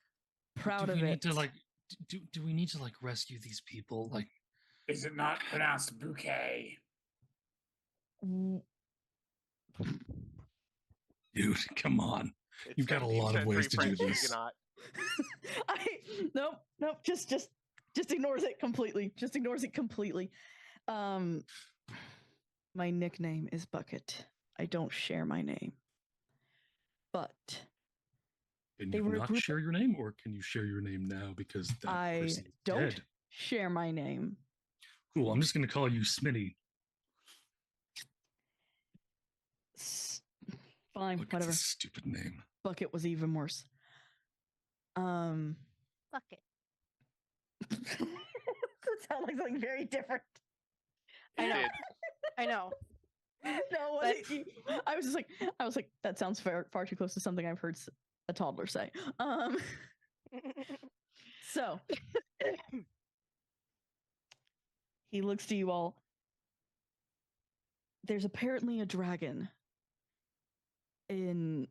proud do of we it. need to like do we need to like rescue these people? Like, Is it not pronounced bouquet? dude, come on. It's You've got a 17th lot of ways to century do French, this. Huguenot. Nope, just ignores it completely. Just ignores it completely. My nickname is Bucket. I don't share my name. But Can They you were a not group- share your name, or can you share your name now because that I person's don't dead? share my name. Cool. I'm just gonna call you Smitty. Fine, Look, whatever. it's a stupid name. Bucket was even worse. Bucket. That sounds like something very different. I know. Did. I know. No, But- I was like, that sounds far too close to something I've heard a toddler say. So he looks to you all. There's apparently a dragon in.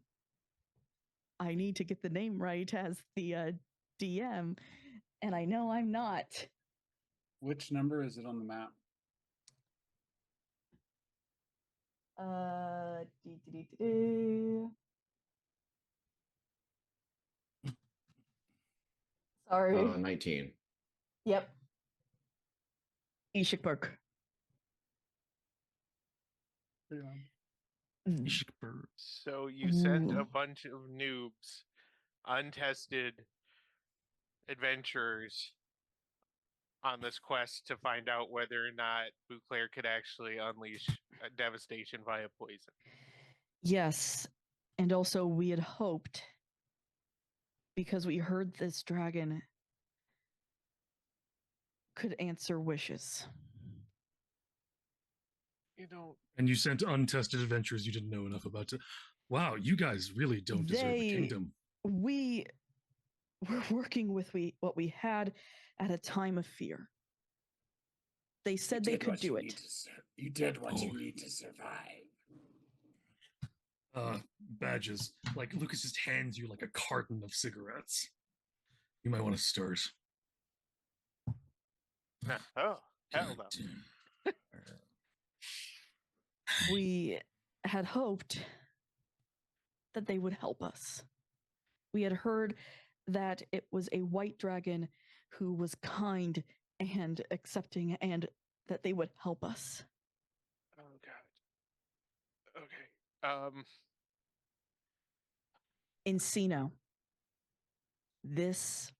I need to get the name right as the DM, and I know I'm not. Which number is it on the map? Sorry. 19. Yep. Ishikberg. Ishikberg. So you sent a Ooh. bunch of noobs, untested adventurers on this quest to find out whether or not Beauclair could actually unleash a devastation via poison. Yes. And also, we had hoped, because we heard this dragon could answer wishes. You don't. And you sent untested adventurers you didn't know enough about to. Wow, you guys really don't deserve a kingdom. We were working with what we had at a time of fear. They said they could do it. You did what you Oh. need to survive. Badges. Like, Lucas just hands you like a carton of cigarettes. You might want to start. Oh, hell no. We had hoped that they would help us. We had heard that it was a white dragon who was kind and accepting, and that they would help us. Oh god. Okay. Encino. This,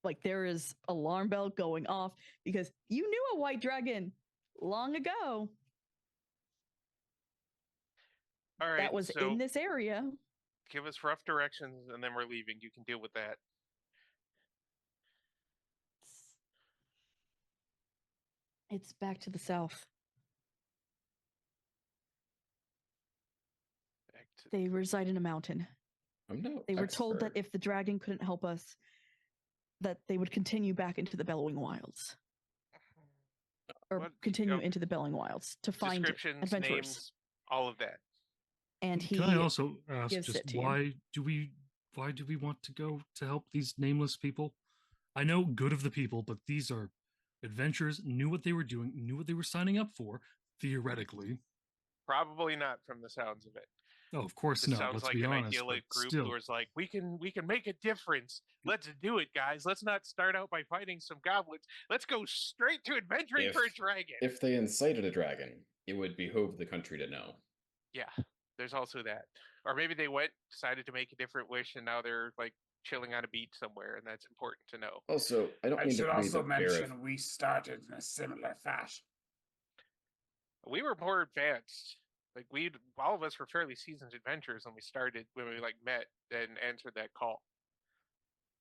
like, there is alarm bell going off because you knew a white dragon long ago All right. that was so in this area. give us rough directions, and then we're leaving. You can deal with that. It's back to the south. Back to They reside in a mountain. I'm no They were told that expert. if the dragon couldn't help us, that they would continue back into the Bellowing Wilds. Or What- continue okay. into the Bellowing Wilds to find descriptions, adventurers. names, all of that. And he Can I also ask gives just it to you. why do we want to go to help these nameless people? I know good of the people, but these are adventurers, knew what they were doing, knew what they were signing up for, theoretically. Probably not from the sounds of it. Oh, of course This not. sounds Let's like be an honest. idyllic But group still, who was like, we can make a difference. Let's do it, guys. Let's not start out by fighting some goblins. Let's go straight to adventuring for a dragon. If they incited a dragon, it would behoove the country to know. Yeah, there's also that. Or maybe they decided to make a different wish, and now they're like chilling on a beach somewhere, and that's important to know. Also, I don't I mean should to be also the bearer of mention we started in a similar fashion. We were more advanced. Like all of us were fairly seasoned adventurers when we like met and answered that call.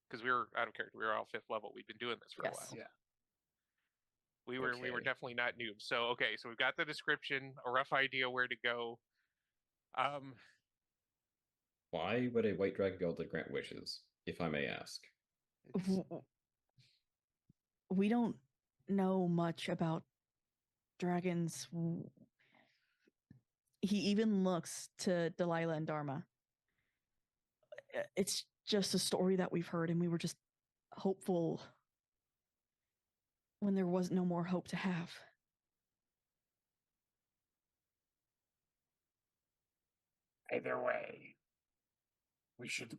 Because we were out of character. We were all 5th level. We'd been doing this for a while. Yeah. We were Okay. definitely not noobs. So okay, so we've got the description, a rough idea where to go. Why would a white dragon be able to grant wishes, if I may ask? We don't know much about dragons. He even looks to Delilah and Dharma. It's just a story that we've heard, and we were just hopeful when there was no more hope to have. Either way, we should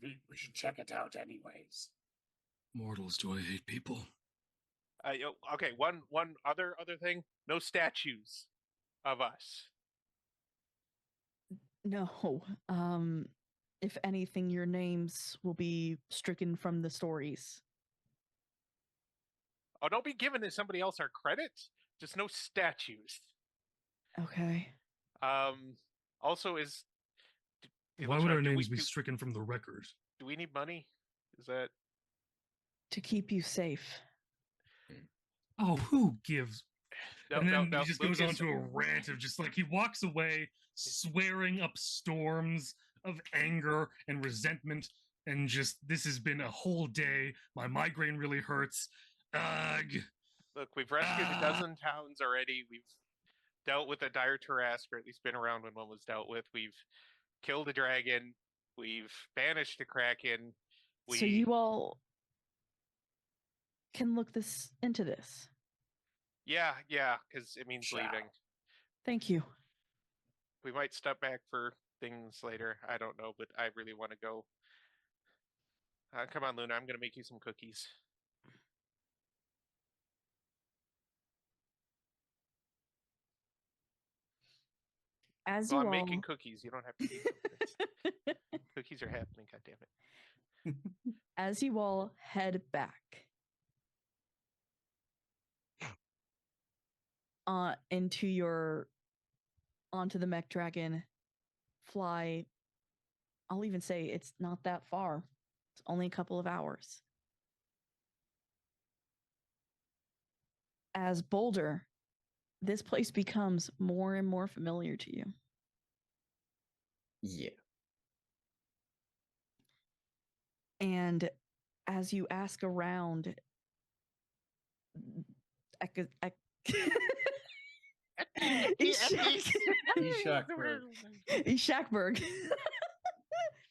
check it out anyways. mortals, do I hate people? Okay, one other thing. No statues of us. No. If anything, your names will be stricken from the stories. Oh, don't be giving somebody else our credit. Just no statues. Okay. Also, why would our names be stricken from the record? Do we need money? Is that To keep you safe. Oh, who gives? no? And then No. he just goes on Lucas, to a rant of just like he walks away, swearing up storms of anger and resentment, and just this has been a whole day. My migraine really hurts. Ugh. Look, we've rescued a dozen towns already. We've dealt with a dire Tarrasque, or at least been around when one was dealt with. We've killed a dragon. We've banished a kraken. So you all can look into this. Yeah, because it means leaving. Thank you. We might step back for things later. I don't know, but I really want to go. Come on, Luna. I'm gonna make you some cookies. As Well, you I'm all making cookies. You don't have to do them. Cookies are happening. God damn it. as you all head back onto the mech dragon, fly. I'll even say it's not that far. It's only a couple of hours. As Boulder, this place becomes more and more familiar to you. Yeah. And as you ask around, Ishakberg.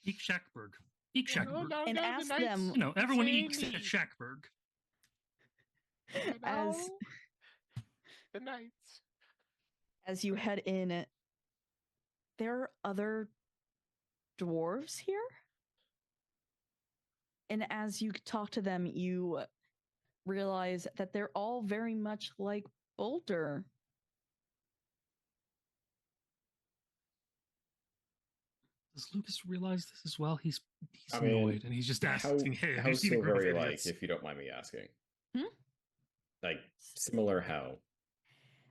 Eek Shackberg. Eek Shackberg. And ask them. You know, everyone eeks at Shackberg. As the Knights. As you head in, there are other dwarves here. And as you talk to them, you realize that they're all very much like Boulder. Does Lucas realize this as well? He's annoyed, and he's just asking, "Hey, have you how's seen a so group of very idiots?" like, if you don't mind me asking? Hmm? Like similar how?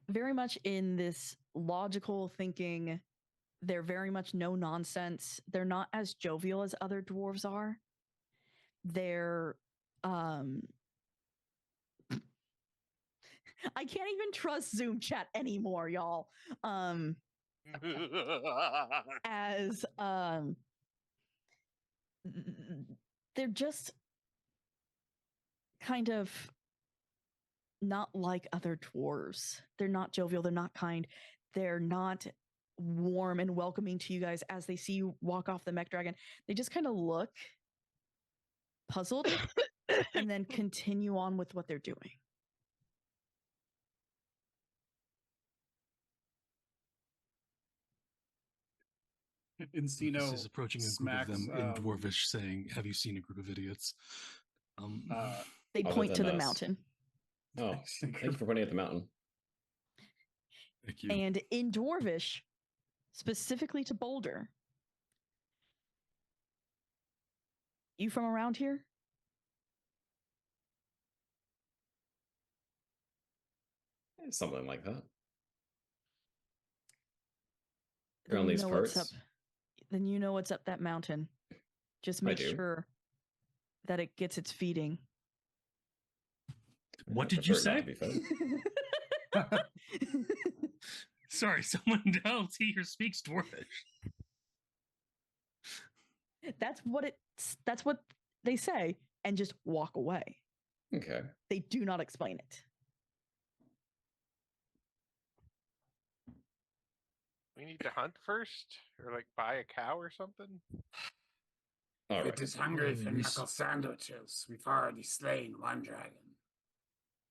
Very much in this logical thinking. They're very much no nonsense. They're not as jovial as other dwarves are. They're I can't even trust Zoom chat anymore, y'all. As they're just kind of not like other dwarves. They're not jovial, they're not kind, they're not warm and welcoming to you guys as they see you walk off the mech dragon. They just kind of look puzzled and then continue on with what they're doing. Encino Lucas is approaching a group smacks, of them in Dwarvish, saying, "Have you seen a group of idiots?" They Other point to than the us. mountain. Oh, thank you for pointing at the mountain. Thank you. And in Dwarvish, specifically to Boulder, you from around here? Something like that. Then Around you these know parts. what's up. Then you know what's up that mountain. Just make do. sure that it gets its feeding. What I did you prefer it not say? to be fed. Sorry, someone else here speaks Dwarvish. That's what they say, and just walk away. Okay. They do not explain it. We need to hunt first, or like buy a cow or something. All It right. is hungry for knuckle sandwiches. We've already slain one dragon.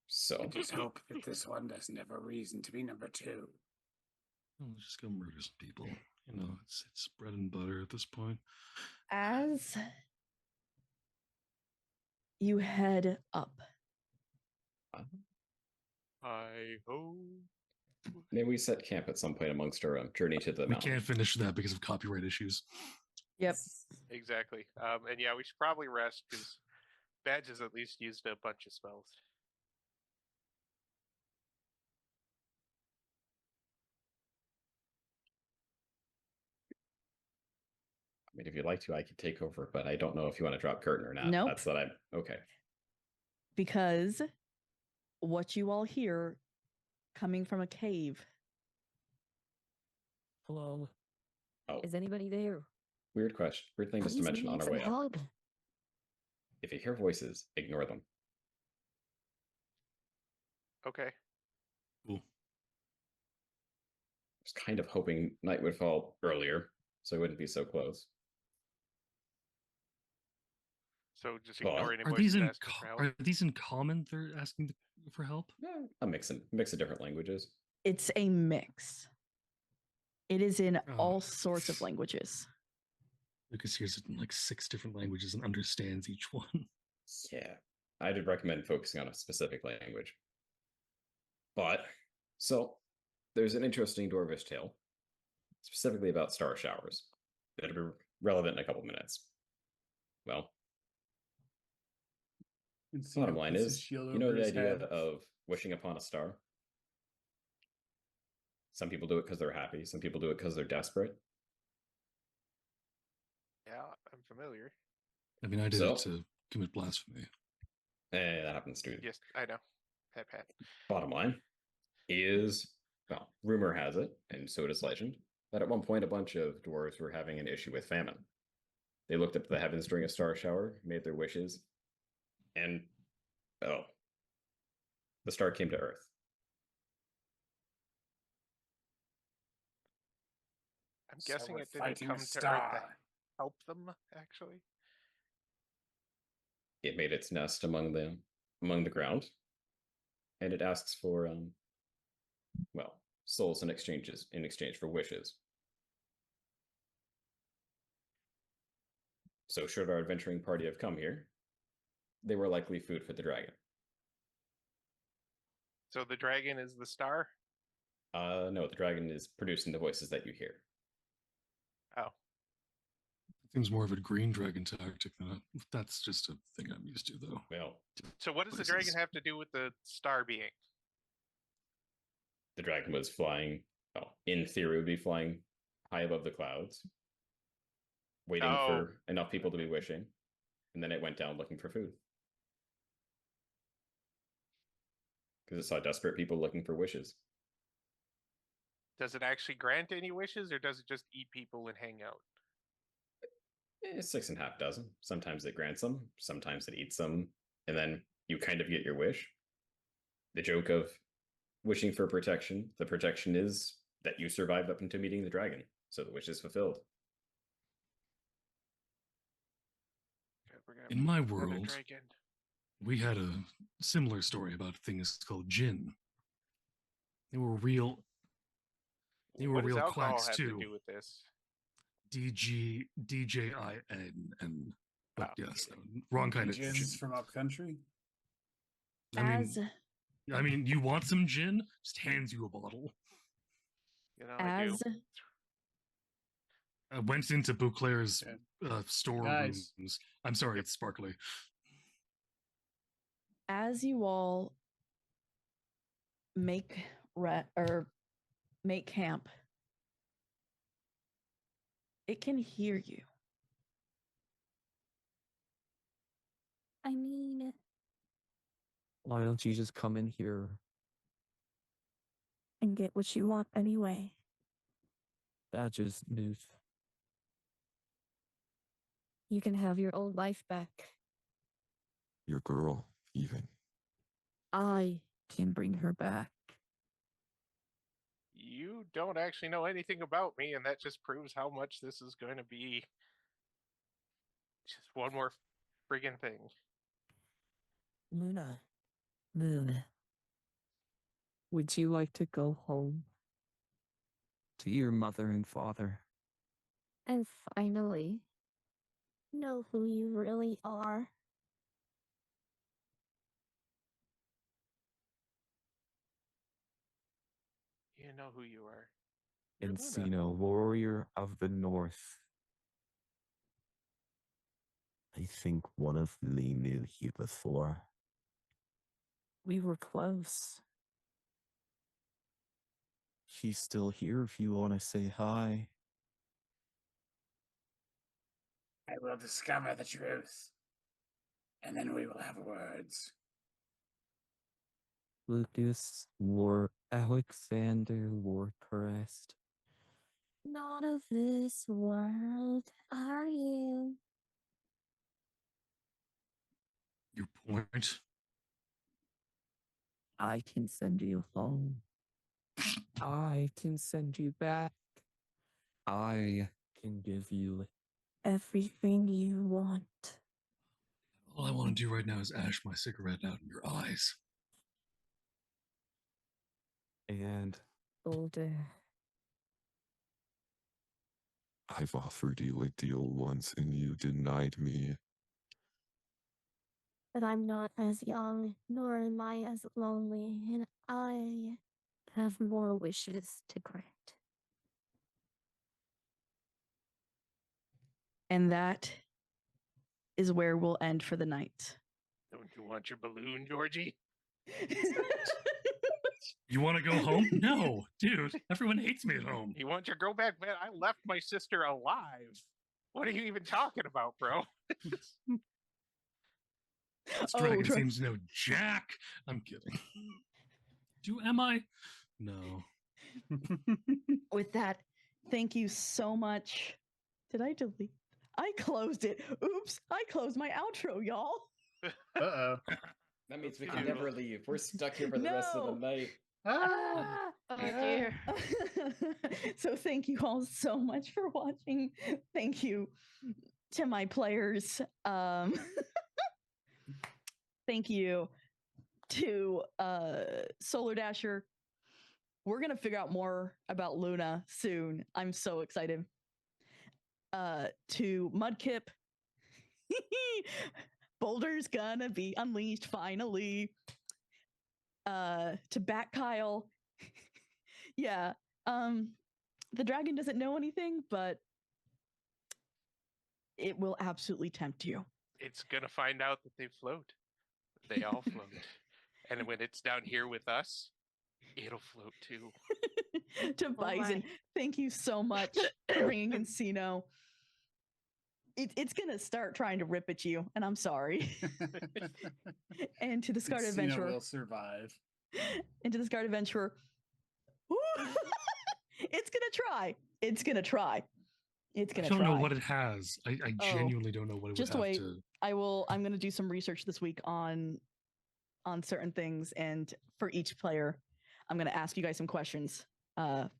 So I just hope that this one doesn't have a reason to be number 2. Well, let's just go murder some people. You know, it's bread and butter at this point. As you head up, I hope. maybe we set camp at some point amongst our journey to the We mountain. can't finish that because of copyright issues. yep, Exactly. And yeah, we should probably rest because Badge has at least used a bunch of spells. I mean, if you'd like to, I could take over, but I don't know if you want to drop curtain or not. Nope. That's what I'm okay. because what you all hear coming from a cave. Hello. Oh, Is anybody there? weird question. Weird thing just to Please, mention we on need our some way up. help. If you hear voices, ignore them. Okay. I Cool. was kind of hoping night would fall earlier, so it wouldn't be so close. So just Well, ignore any Are voices these in asking for help. are these in common? They're asking for help. A mix of different languages. It's a mix. It is in Oh. all sorts of languages. Lucas hears it in like 6 different languages and understands each one. Yeah, I'd recommend focusing on a specific language. But, so, there's an interesting Dwarvish tale, specifically about star showers, that'll be relevant in a couple minutes. Well, bottom line puts his is, shield you know over the his idea head. of wishing upon a star? Some people do it because they're happy. Some people do it because they're desperate. Yeah, I'm familiar. I mean, I did So- it to commit blasphemy. That happens too. Yes, I know. Pat. Bottom line is, well, rumor has it, and so does legend, that at one point a bunch of dwarves were having an issue with famine. They looked up to the heavens during a star shower, made their wishes, and the star came to Earth. I'm So guessing we're it didn't fighting come a to Earth to star. help them, actually. It made its nest among the ground, and it asks for souls in exchange for wishes. So should our adventuring party have come here, they were likely food for the dragon. So the dragon is the star? No, the dragon is producing the voices that you hear. Oh. Seems more of a green dragon tactic than that's just a thing I'm used to, though. Well, So what does the dragon have to do with the star being? the dragon was flying, in theory, would be flying high above the clouds, waiting for enough people to be wishing, and then it went down looking for food. Because it saw desperate people looking for wishes. Does it actually grant any wishes, or does it just eat people and hang out? 6.5 dozen. Sometimes it grants them, sometimes it eats them, and then you kind of get your wish. The joke of wishing for protection, the protection is that you survived up into meeting the dragon, so the wish is fulfilled. In my world, we had a similar story about things called jinn. They were real. They were What does real alcohol quacks have too. to do with this? DJIN. But Oh, yes, wrong kind of Jinns gin. from up country. I mean, you want some gin? Just hands you a bottle. You know, I do. I went into Beauclair's Guys. storerooms. I'm sorry, it's sparkly. As you all make camp, it can hear you. I mean, why don't you just come in here and get what you want anyway? Badges, Newt. You can have your old life back. Your girl, even. I can bring her back. You don't actually know anything about me, and that just proves how much this is going to be just one more friggin' thing. Luna. Moon. Would you like to go home? To your mother and father. And finally, know who you really are. You know who you are. You're Luna. Encino, warrior of the north. I think one of me knew you before. We were close. She's still here if you want to say hi. I will discover the truth, and then we will have words. Lucas Alexander Warcrest. Not of this world, are you? Your point? I can send you home. I can send you back. I can give you everything you want. All I want to do right now is ash my cigarette out in your eyes. And older. I've offered you a deal once and you denied me. But I'm not as young, nor am I as lonely, and I have more wishes to grant. And that is where we'll end for the night. Don't you want your balloon, Georgie? You want to go home? No, dude. Everyone hates me at home. You want your girl back, man? I left my sister alive. What are you even talking about, bro? This dragon seems to know Jack. I'm kidding. Am I? No. With that, thank you so much. Did I delete? I closed it. Oops, I closed my outro, y'all. Uh-oh. That means we can never leave. We're stuck here for the rest of the night. Ah! Oh dear. So thank you all so much for watching. Thank you to my players. Thank you to Solar Dasher. We're gonna figure out more about Luna soon. I'm so excited. To Mudkip. Boulder's gonna be unleashed finally. To Bat Kyle. Yeah. The dragon doesn't know anything, but it will absolutely tempt you. It's gonna find out that they float. They all float. And when it's down here with us, it'll float too. To Bison, thank you so much for bringing Encino. It's gonna start trying to rip at you, and I'm sorry. And to the Scarred Adventurer, will survive. And to the Scarred Adventurer, it's gonna try. It's gonna try. It's gonna. I don't try. know what it has. I genuinely don't know what it Just would have wait. to. I'm gonna do some research this week on certain things, and for each player, I'm gonna ask you guys some questions off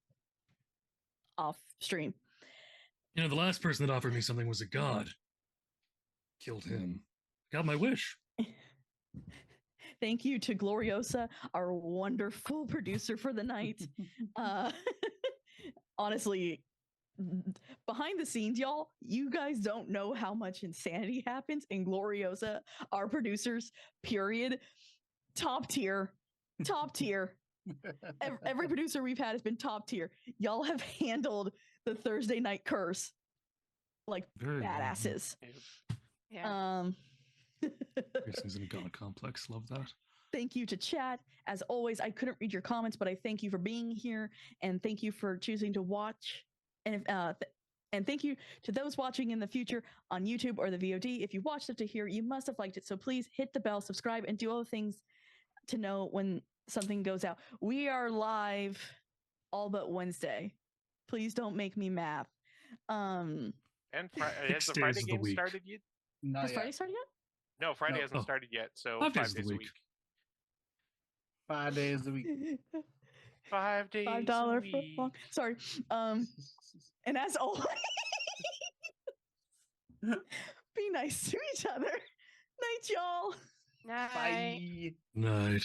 stream. You know, the last person that offered me something was a god. Killed him. Got my wish. Thank you to Gloriosa, our wonderful producer for the night. Honestly, behind the scenes, y'all, you guys don't know how much insanity happens in Gloriosa. Our producers, period, top tier. Every producer we've had has been top tier. Y'all have handled the Thursday night curse like very badasses. Yeah. Piercings in a god complex. Love that. Thank you to chat. As always, I couldn't read your comments, but I thank you for being here, and thank you for choosing to watch. And thank you to those watching in the future on YouTube or the VOD. If you watched it to here, you must have liked it. So please hit the bell, subscribe, and do all the things to know when something goes out. We are live all but Wednesday. Please don't make me math. And has the Friday game started yet? Has Friday started yet? No, Friday hasn't started yet. So 5 days a week. 5 days a week. 5 days. $5 foot long. Sorry. And as always, be nice to each other. Night, y'all. Night. Bye. Night.